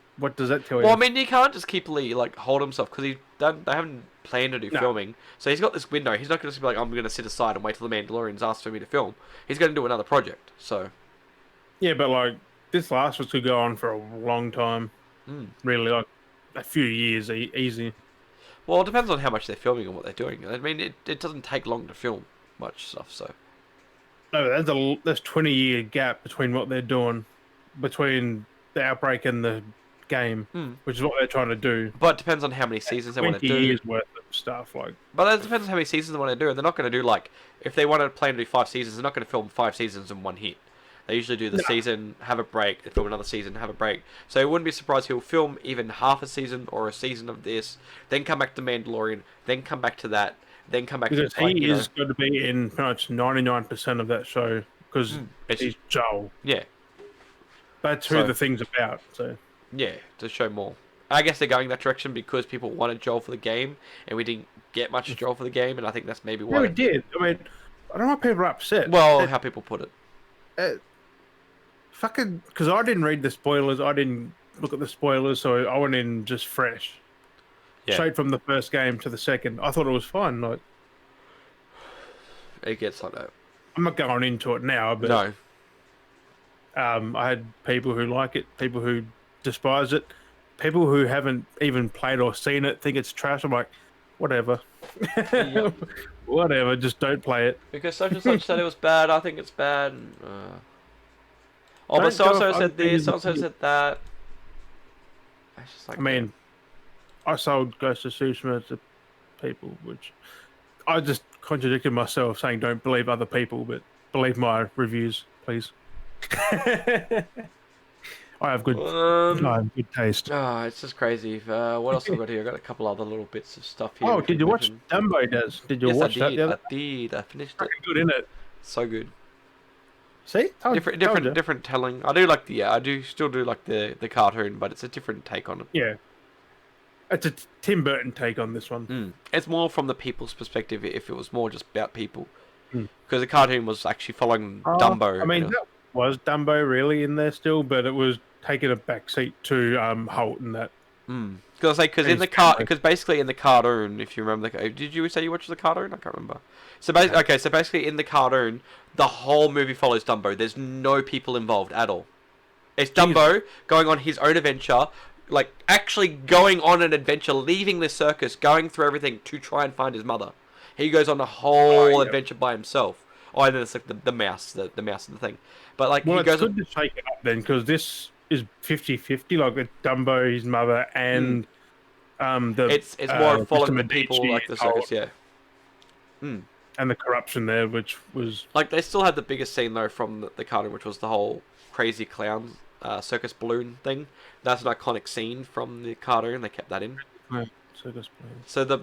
that tell you? Well, I mean, you can't just keep like hold himself because they haven't planned to do filming. So he's got this window. He's not going to be like, I'm going to sit aside and wait till the Mandalorian's asked for me to film. He's going to do another project. So. Yeah, but like this Last of Us could go on for a long time. Really, like a few years, easy. Well, it depends on how much they're filming and what they're doing. I mean, it doesn't take long to film much stuff, so. No, there's 20-year gap between what they're doing, between the Outbreak and the game, which is what they're trying to do. But it depends on how many seasons they want to do. 20 years worth of stuff, like. But it depends on how many seasons they want to do. They're not going to do like if they want to plan to do 5 seasons, they're not going to film 5 seasons in one hit. They usually do the season, have a break, they film another season, have a break. So I wouldn't be surprised he'll film even half a season or a season of this, then come back to Mandalorian, then come back to that, then come back because to he is going to be in pretty much 99% of that show because he's Joel. Yeah. That's who the thing's about. So yeah, to show more. I guess they're going that direction because people wanted Joel for the game, and we didn't get much Joel for the game, and I think that's maybe why. Yeah, we did. I mean, I don't know why people are upset. Well, how people put it. Fucking, because I didn't read the spoilers, I didn't look at the spoilers, so I went in just fresh. Yeah. Straight from the first game to the second. I thought it was fine. Like, it gets like that. I'm not going into it now, but no. I had people who like it, people who despise it, people who haven't even played or seen it think it's trash. I'm like, whatever. Yep. Whatever, just don't play it. Because such and such said it was bad, I think it's bad. Oh, but so-and-so said this, so-and-so said that. It's just like, I mean, I sold Ghost of Tsushima to people, which I just contradicted myself saying don't believe other people, but believe my reviews, please. I have good, I have good taste. it's just crazy. What else have I got here? I got a couple other little bits of stuff here Oh, we did could you watch mention. Dumbo Does? Did you Yes, I watch that did. the other? I did. I finished it. Fucking good, isn't it? So good. See, told you. Different telling. I do like the I do still do like the cartoon, but it's a different take on it. Yeah, it's a Tim Burton take on this one. It's more from the people's perspective. If it was more just about people, Mm. because the cartoon was actually following Oh, Dumbo. I mean, that was Dumbo really in there still, but it was taking a backseat to Holt and that. Because And his family. because basically in the cartoon, if you remember, did you say you watched the cartoon? I can't remember. So so basically in the cartoon, the whole movie follows Dumbo. There's no people involved at all. It's Dumbo going on his own adventure, like actually going on an adventure, leaving the circus, going through everything to try and find his mother. He goes on a whole adventure by himself. Oh, and then it's like the mouse, the mouse and the thing. But like Well, he goes. it's good to shake it up then, because this is 50-50, like with Dumbo, his mother, and the It's more following Mr. the people Medici, like the circus, yeah. and the corruption there, which was Like they still had the biggest scene though from the cartoon, which was the whole crazy clown circus balloon thing. That's an iconic scene from the cartoon. They kept that in. circus plane. So the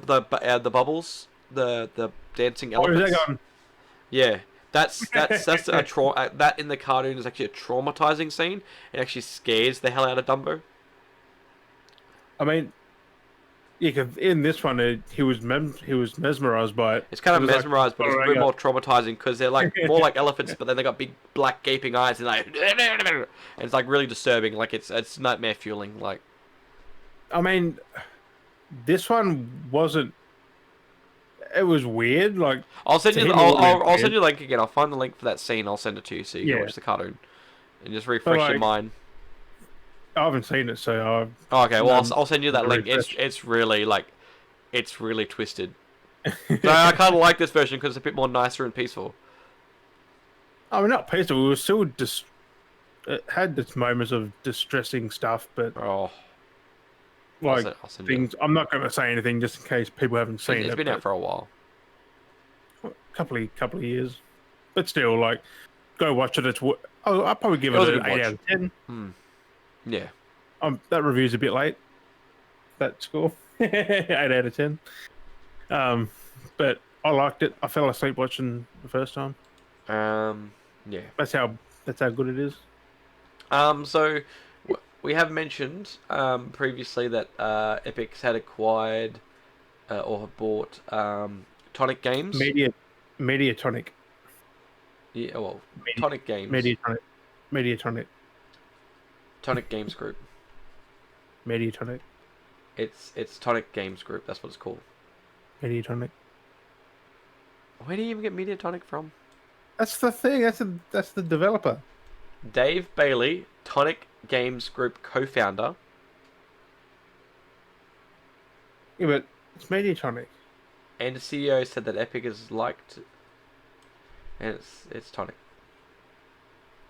bubbles, the dancing Oh, is elephants. that gone? Yeah, that's that in the cartoon is actually a traumatizing scene. It actually scares the hell out of Dumbo. I mean, yeah, 'cause in this one, he was mesmerized by it. It's kind of It was like, mesmerized, but it's a bit more traumatizing because they're like more like elephants, but then they got big black gaping eyes and like, and it's like really disturbing. Like it's nightmare fueling. Like I mean, this one wasn't. It was weird. Like I'll send to you him, it would've been I'll send weird. you the link again. I'll find the link for that scene. I'll send it to you so you can Yeah. watch the cartoon and just refresh your like, mind. I haven't seen it, so Oh, okay, well um, I'll send you that link. refresh. It's really like it's really twisted. So I kind of like this version because it's a bit more nicer and peaceful. I mean, not peaceful. It was still just. It had its moments of distressing stuff, but Oh, like I'll send you. things. I'm not going to say anything just in case people haven't seen it. It's been out for a while. couple of years, but still, like, go watch it. I'll probably give It it was a an good 8 watch. out of 10. Yeah. That review's a bit late. That score, 8 out of 10. But I liked it. I fell asleep watching the first time. Yeah. That's how good it is. So we have mentioned previously that Epic's had acquired or have bought Tonic Games. Mediatonic. Yeah, well, Tonic Games. Mediatonic. Tonic Games Group. Mediatonic. It's Tonic Games Group. That's what it's called. Mediatonic. Where do you even get Mediatonic from? That's the thing. That's the developer. Dave Bailey, Tonic Games Group co-founder. Yeah, but it's Mediatonic. And the CEO said that Epic is liked, and it's Tonic.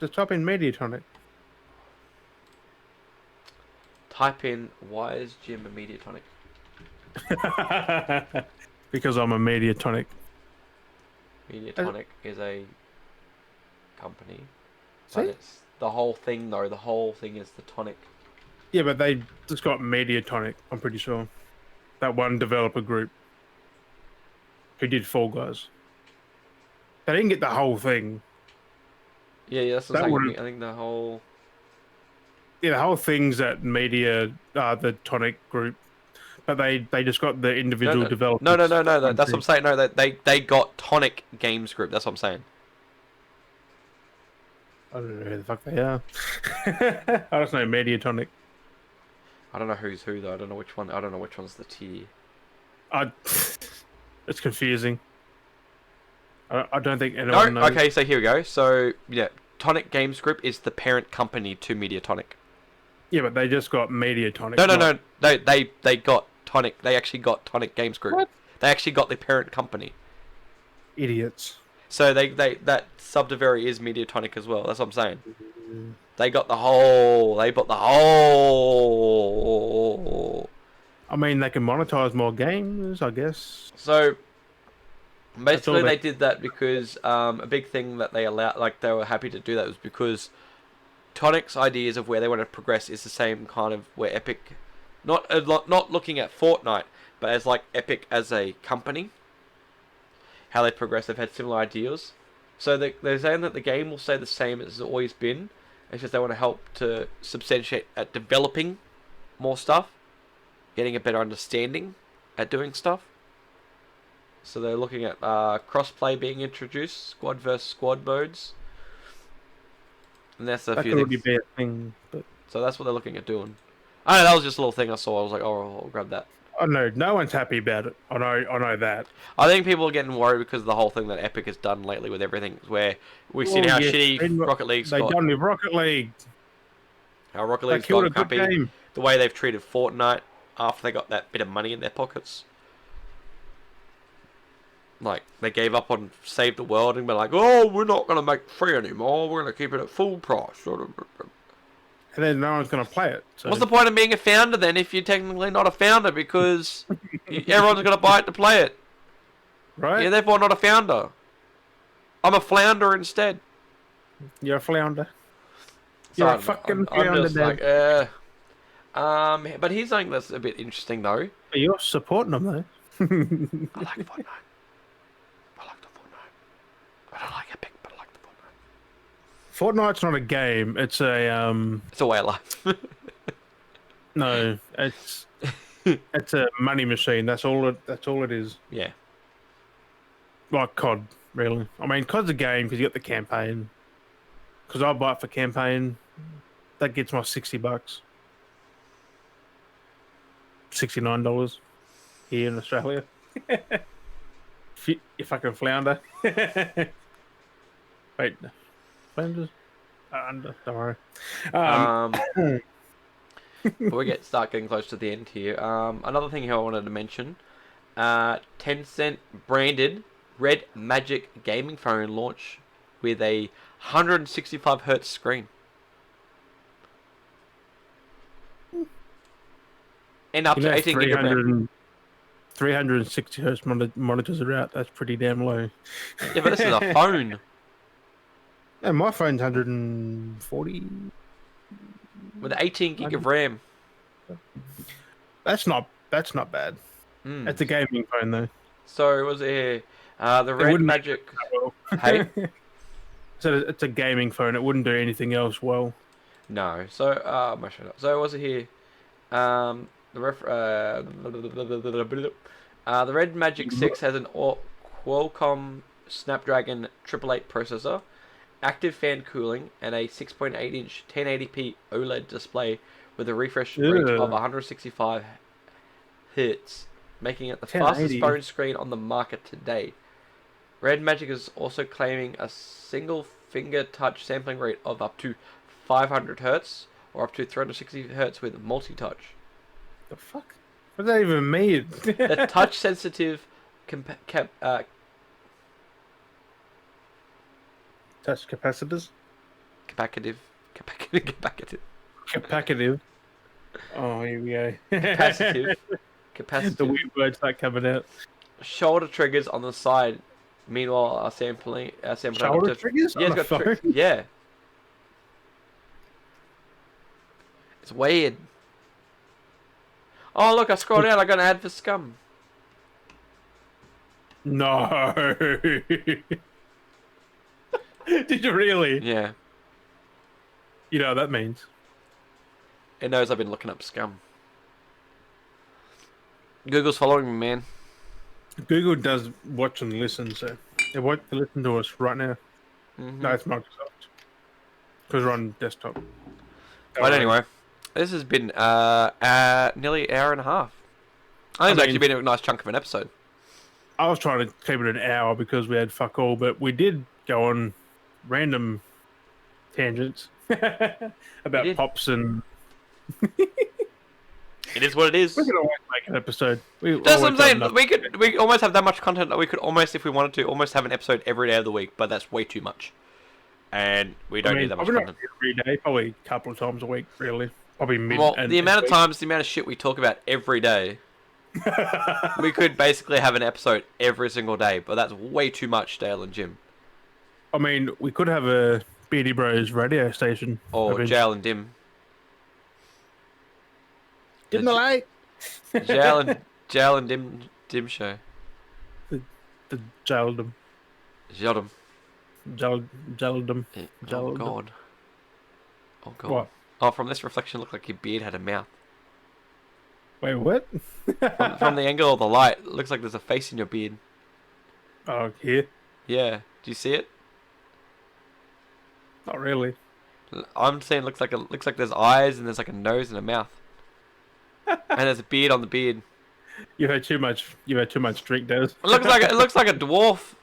Just type in Mediatonic. Type in why is Jim a Mediatonic? Because I'm a Mediatonic. Mediatonic is a company. See? But it's the whole thing though. The whole thing is the Tonic. Yeah, but they just got Mediatonic, I'm pretty sure. That one developer group who did Fall Guys. They didn't get the whole thing. Yeah, that's what That I'm saying. would've- I think the whole. Yeah, the whole thing's at the Tonic group. But they just got the individual developers. No. That's what I'm saying. No, that they got Tonic Games Group. That's what I'm saying. I don't know who the fuck they are. I just know Mediatonic. I don't know who's who though. I don't know which one. I don't know which one's the tier. It's confusing. I don't think anyone knows. Okay, so here we go. So yeah, Tonic Games Group is the parent company to Mediatonic. Yeah, but they just got Mediatonic. No. They got Tonic. They actually got Tonic Games Group. What? They actually got the parent company. Idiots. So that subsidiary is Mediatonic as well. That's what I'm saying. They got the whole. They bought the whole. I mean, they can monetize more games, I guess. So That's all basically, they did that because a big thing that they allowed, like they were happy to do that, was because Tonic's ideas of where they want to progress is the same kind of where Epic, not looking at Fortnite, but as like Epic as a company, how they progress. They've had similar ideas, so they're saying that the game will stay the same as it's always been. It's just they want to help to substantiate at developing more stuff, getting a better understanding at doing stuff. So they're looking at cross-play being introduced, squad versus squad modes. And that's a that few could already things. be a thing. But So that's what they're looking at doing. I know that was just a little thing I saw. I was like, oh, I'll grab that. I know no one's happy about it. I know that. I think people are getting worried because of the whole thing that Epic has done lately with everything, where we've seen how shitty Rocket League's They got. done with Rocket League. How Rocket They League's killed gone a good crappy. game. The way they've treated Fortnite after they got that bit of money in their pockets. Like, they gave up on Save the World and were like, oh, we're not going to make free anymore. We're going to keep it at full price. And then no one's going to play it. So. What's the point of being a founder then if you're technically not a founder because everyone's going to buy it to play it? Right? You're therefore not a founder. I'm a flounder instead. You're a flounder. So You're a fucking flounder, I'm just like, but here's something that's a bit interesting though. But you're supporting them though. I like Fortnite. I like the Fortnite. I don't like Epic, but I like the Fortnite. Fortnite's not a game. It's a It's a way of life. No, it's a money machine. That's all it is. Yeah. Like COD, really. I mean, COD's a game because you got the campaign. Because I buy it for campaign. That gets my $60. $69 here in Australia. You fucking flounder. Wait, flounders? Don't worry. Before we start getting close to the end here, another thing here I wanted to mention, Tencent branded Red Magic gaming phone launch with a 165 hertz screen. And up to 18 gig of RAM. 360 hertz monitors are out. That's pretty damn low. Yeah, but this is a phone. And my phone's 140. With 18 gig of RAM. That's not bad. It's a gaming phone though. So was it the Red Magic? Well. Hey. So it's a gaming phone. It wouldn't do anything else well. No. So so was it here? The Red Magic 6 has an Qualcomm Snapdragon 888 processor, active fan cooling, and a 6.8-inch 1080p OLED display with a refresh rate of 165 Hz, making it the fastest phone screen on the market today. Red Magic is also claiming a single finger touch sampling rate of up to 500 Hz or up to 360 Hz with multi-touch. The fuck? What does that even mean? The touch-sensitive touch capacitors? Capacitive. Capacitive. Oh, here we go. Capacitive. The weird words start coming out. Shoulder triggers on the side. Meanwhile, are sampling. Shoulder triggers? Yeah, it's got yeah. It's weird. Oh look! I scrolled down. I got an ad for Scum. No. Did you really? Yeah. You know what that means? It knows I've been looking up Scum. Google's following me, man. Google does watch and listen, so they want to listen to us right now. Mm-hmm. No, it's Microsoft. Because we're on desktop. But anyway, this has been nearly an hour and a half. I think it's actually been a nice chunk of an episode. I was trying to keep it an hour because we had fuck all, but we did go on random tangents about pops and... It is what it is. We could always make an episode. That's what I'm saying. We almost have that much content that we could almost, if we wanted to, almost have an episode every day of the week, but that's way too much. and we don't need that much probably not content. every day, probably a couple of times a week, really. Probably mid Well, and the amount of week. times, the amount of shit we talk about every day, we could basically have an episode every single day, but that's way too much, Dale and Jim. I mean, we could have a Beardy Bros radio station. Or eventually. Jail and Dim. Get in the light. Jail and Dim show. The Jaldum. Jodem. Jaldum. Oh god. Oh god. What? Oh, from this reflection, it looked like your beard had a mouth. Wait, what? From the angle of the light, it looks like there's a face in your beard. Oh, here? Yeah. Do you see it? Not really. I'm saying looks like there's eyes and there's like a nose and a mouth. And there's a beard on the beard. You've had too much drink, Des. It looks like a dwarf.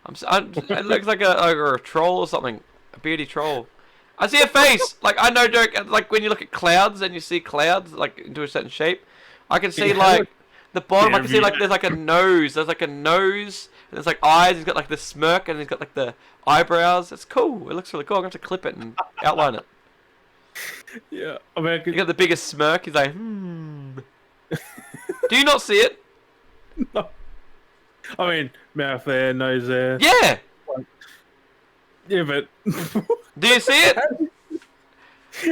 It looks like a troll or something. A beardy troll. I see a face. Like, I no joke. Like when you look at clouds and you see clouds like into a certain shape, I can see like the bottom. I can see like there's like a nose. There's like a nose. And there's like eyes. He's got like the smirk and he's got like the eyebrows. It's cool. It looks really cool. I'm going to clip it and outline it. Yeah, I mean, He got the biggest smirk. He's like, Do you not see it? No. I mean, mouth there, nose there. Yeah. Yeah, but Do you see it?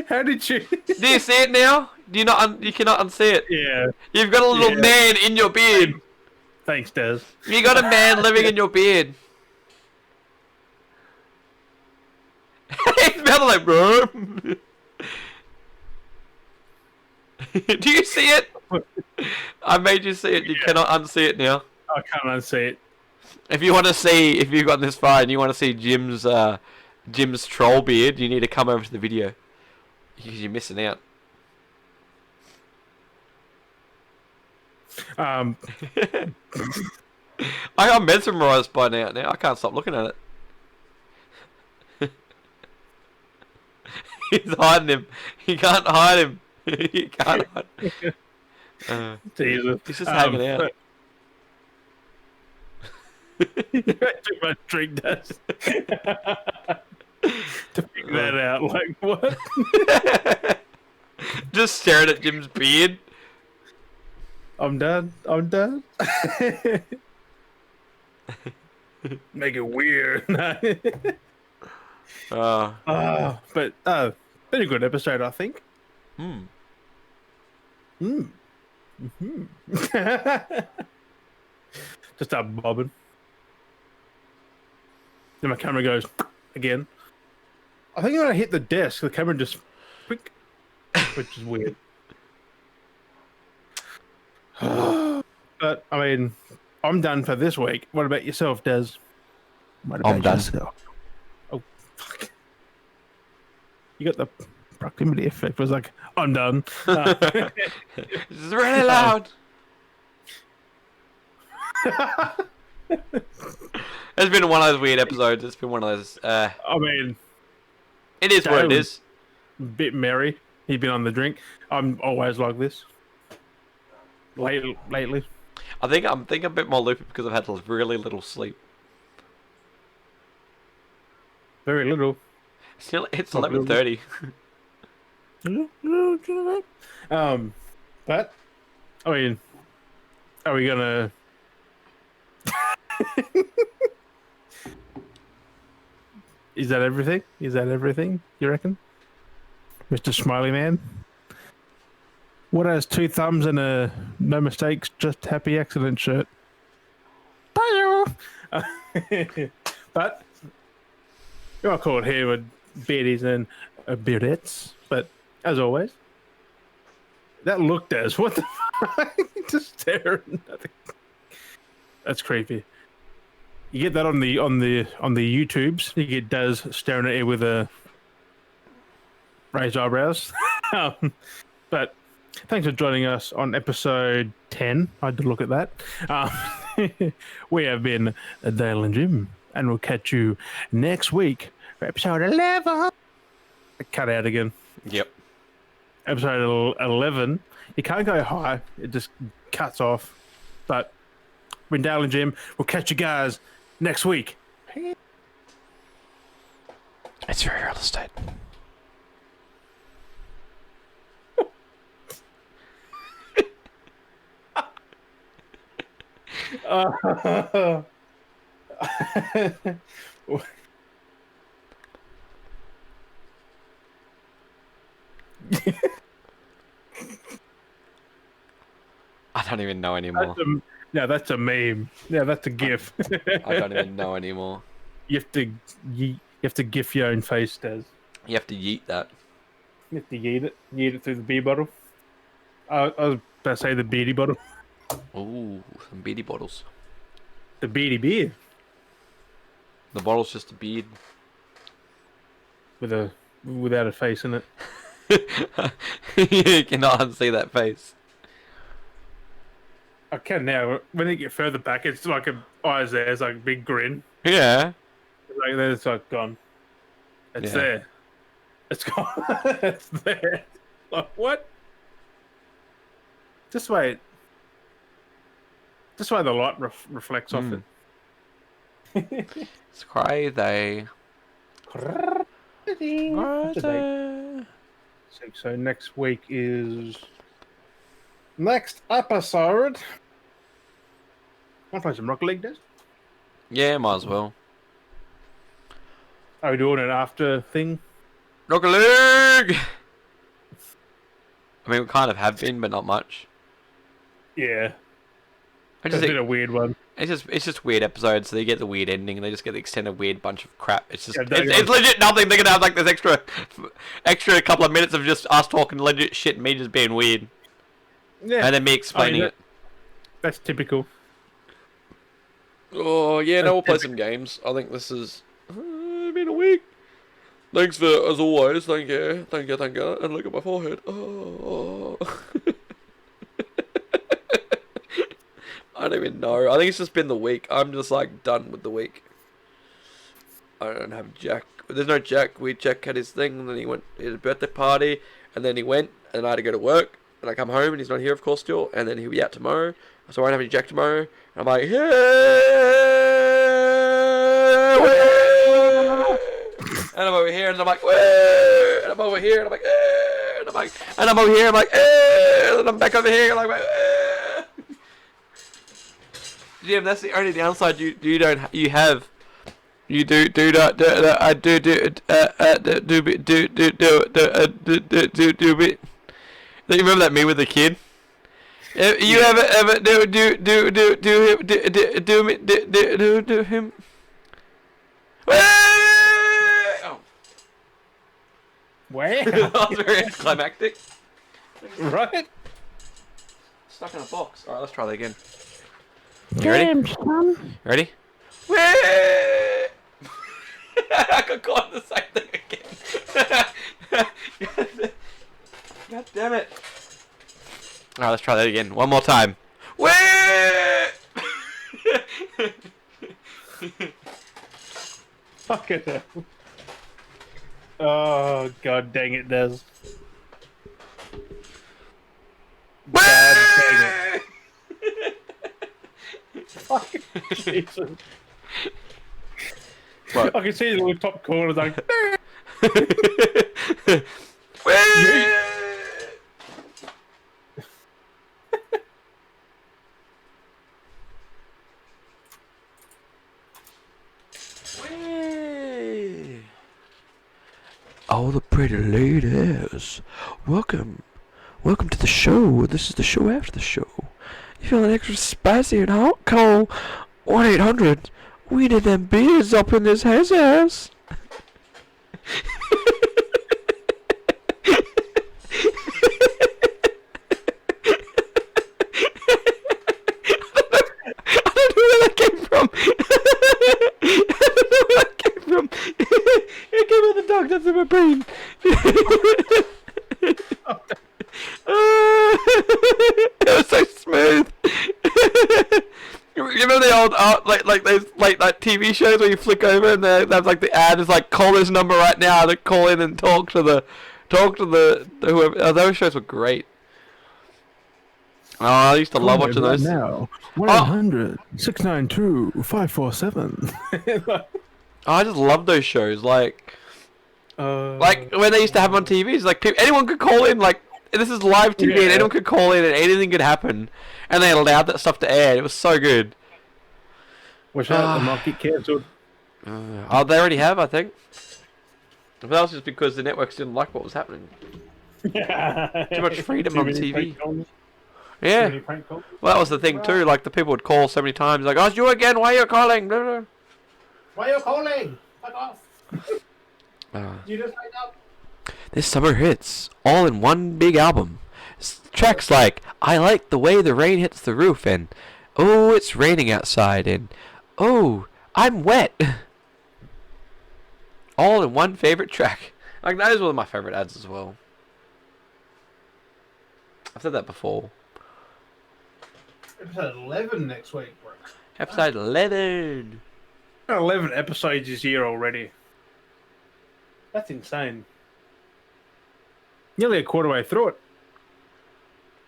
How did you? Do you see it now? Do you not? You cannot unsee it. Yeah. You've got a little man in your beard. Thanks, Des. You got a man living in your beard. He's about like, bro. Do you see it? I made you see it. You cannot unsee it now. I can't unsee it. If you want to see, if you've gotten this far and you want to see Jim's troll beard, you need to come over to the video because you're missing out. I'm mesmerized by now. Now I can't stop looking at it. He's hiding him. He can't hide him. He can't hide. Jesus. He's just hanging out. You had too much drink, Des. To figure that out. Like, what? Just staring at Jim's beard. I'm done. Make it weird. But been a good episode, I think. Just start bobbing. Then my camera goes again. I think when I hit the desk, the camera just quick, which is weird. But I mean, I'm done for this week. What about yourself, Des? I'm done. Oh, fuck. You got the proximity effect. It was like, I'm done. This is really loud. It's been one of those weird episodes. It's been one of those. I mean, it is what it is. Bit merry. He's been on the drink. I'm always like this. Lately. I think I'm a bit more loopy because I've had really little sleep. Very little. Still, it's 11:30. But I mean, are we gonna? Is that everything? You reckon, Mr. Smiley Man? What has 2 thumbs and a no mistakes, just happy accident shirt? But I'll call it here with beardies and beardettes. But as always, that look, Des. What the fuck? Just staring at the... That's creepy. You get that on the YouTubes. You get Des staring at you with a raised eyebrows. But thanks for joining us on episode 10. I had to look at that. We have been Dale and Jim, and we'll catch you next week for episode 11. Cut out again. Yep. Episode 11. You can't go high. It just cuts off. But we're Dale and Jim. We'll catch you guys next week. It's very real estate. I don't even know anymore. That's a meme. Yeah, that's a GIF. I don't even know anymore. You have to GIF your own face, Des. You have to yeet that. You have to yeet it through the beer bottle. I was about to say the Beardy bottle. Ooh, some beady bottles. The Beardy beer The bottle's just a beard. without a face in it. You cannot unsee that face. I can now. When you get further back, it's like eyes there. It's like a big grin. Yeah. Like then it's like gone. It's there. It's gone. It's there. Like what? Just wait. Just why the light reflects off it. It's crazy. So next week is next episode. Want to play some Rocket League, Des? Yeah, might as well. Are we doing an after thing? Rocket League! I mean, we kind of have been, but not much. Yeah. It's It's been a weird one. just weird episodes, so they get the weird ending, and they just get the extended weird bunch of crap. It's just, Yeah, it's legit nothing. They're gonna have like this extra couple of minutes of just us talking legit shit and me just being weird. Yeah. And then me explaining it. That's typical. Oh, yeah, no, we'll play some games. I think this is been a week. Thanks for, as always, thank you. And look at my forehead. Oh. I don't even know. I think it's just been the week. I'm just like done with the week. I don't have Jack. There's no Jack. Jack had his thing, and then he went to his birthday party, and then he went, and I had to go to work, and I come home, and he's not here, of course, still, and then he'll be out tomorrow, so I won't have any Jack tomorrow. And I'm like, and I'm over here, and I'm like, and I'm over here, and I'm like, and I'm like, and I'm over here, I'm like, and then I'm back over here, and I'm like, Jim, that's the only downside you have. You do you remember that meme with the kid? You ever do him? Oh. Where? That was very anticlimactic. Right? Stuck in a box. Alright, let's try that again. You ready? Ready? I got caught in the same thing again. God damn it. Alright, let's try that again. One more time. Fucking hell. Oh, god dang it, Des. God dang it. Fucking Jesus. What? I can see the little top corners like. All the pretty ladies, welcome to the show. This is the show after the show. You feeling extra spicy and hot? Call 1-800. We need them beers up in this house. I don't know where that came from. It came out the dog that's in my brain. It was so smooth. You remember the old like those like TV shows where you flick over and they have like the ad is like, call this number right now to call in and talk to the whoever. Oh, those shows were great. Oh, I used to love watching those. Now, 1-800-692-547. Oh, I just love those shows. Like, Like when they used to have them on TVs, like anyone could call in. Like this is live TV, and yeah. anyone could call in, and anything could happen. And they allowed that stuff to air. It was so good. Watch out, they might get cancelled. Oh, they already have, I think. But that was just because the networks didn't like what was happening. Too much freedom on TV. Yeah. Well, that was the thing too. Like the people would call so many times, like, "Oh, it's you again. Why are you calling?" Blah, blah. Why are you calling? Fuck off. You just hang up. This summer hits all in one big album. Tracks like "I Like the Way the Rain Hits the Roof" and "Oh, It's Raining Outside" and "Oh, I'm Wet." All in one favorite track. Like that is one of my favorite ads as well. I've said that before. Episode 11 next week, bro. Episode 11. 11 episodes this year already. That's insane. Nearly a quarter way through it.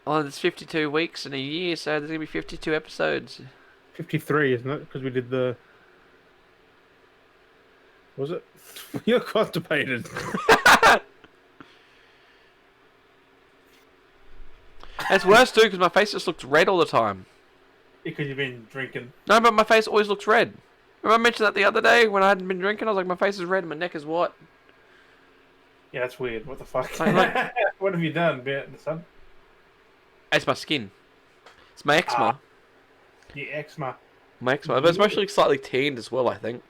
Oh, there's 52 weeks in a year, so there's going to be 52 episodes. 53, isn't it? Because we did the... Was it? You're constipated. It's worse too, because my face just looks red all the time. Because you've been drinking. No, but my face always looks red. Remember I mentioned that the other day when I hadn't been drinking? I was like, my face is red and my neck is white. Yeah, that's weird. What the fuck? Like, what have you done, being out in the sun? it's my skin. It's my eczema. The eczema. My eczema. But it's mostly slightly tanned as well, I think.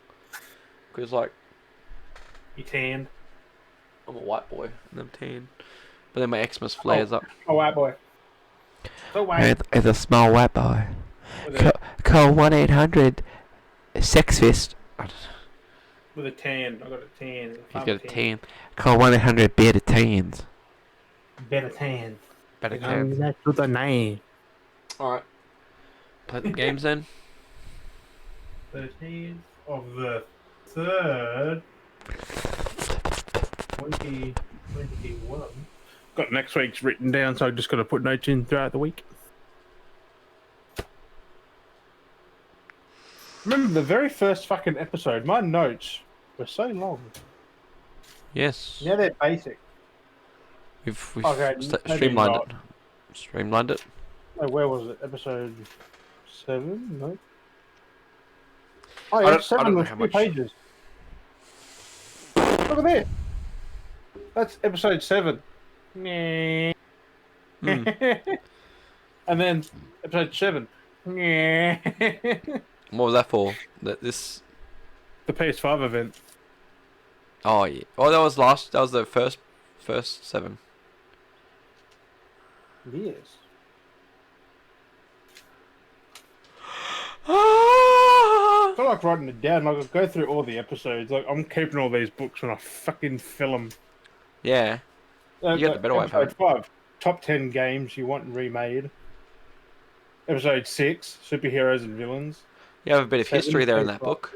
Because, like... You tanned. I'm a white boy, and I'm tan. But then my eczema flares up. A white boy. So white. It's a small white boy. Call 1-800-SEX-FIST. With a tan. I got a tan. He's got a tan. Call 1-800-BETTER-TANS. Better tan. Better tans. That's with a name. Alright. Play the games then. 13th of the 3rd. 2021. Got next week's written down, so I just got to put notes in throughout the week. Remember the very first fucking episode, my notes were so long. Yes. Now they're basic. We've Okay, streamlined it. Streamlined it. Oh, where was it? Episode 7? No. Oh, yeah, 7 was 2 pages. Look at there. That's episode 7. Mm. And then episode 7. What was that for? The PS5 event. Oh yeah. Oh, that was last. That was the first 7. Yes. I feel like writing it down. Like, I'll go through all the episodes. Like, I'm keeping all these books when I fucking film. Yeah. You got the better way of Episode 5. Top 10 games you want remade. Episode 6. Superheroes and villains. You have a bit of history there in that book.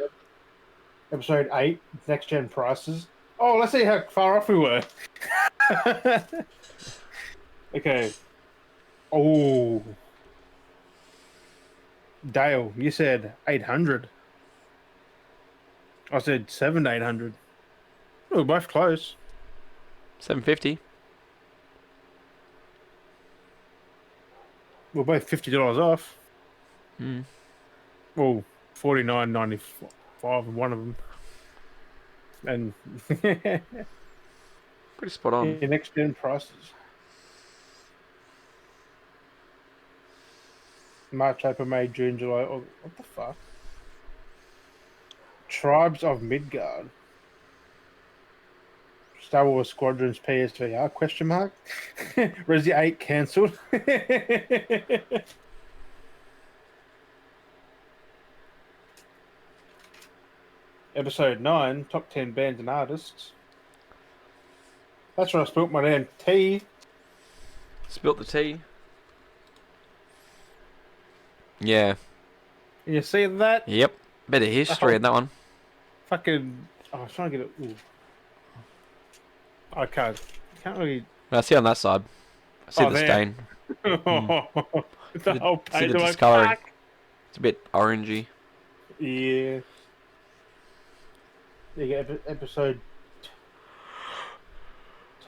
Episode 8. Next gen prices. Oh, let's see how far off we were. Okay. Oh. Dale, you said 800. I said 7 to 800. We're both close. 750. We're both $50 off. Hmm. Well, $49.95 one of them. And Pretty spot on. your next gen prices. March, April, May, June, July. Oh, what the fuck? Tribes of Midgard. Star Wars Squadrons PSVR? Question mark. Resi 8 cancelled. Episode 9, top 10 bands and artists. That's where I spilt my damn tea. Spilt the tea. Yeah. Can you see that? Yep. Bit of history in that one. Fucking. Oh, I was trying to get it. Ooh. I can't. Can't really. I see on that side. I see the there. stain. The whole See page. the I'm like, discoloring. fuck. It's a bit orangey. Yeah. You get episode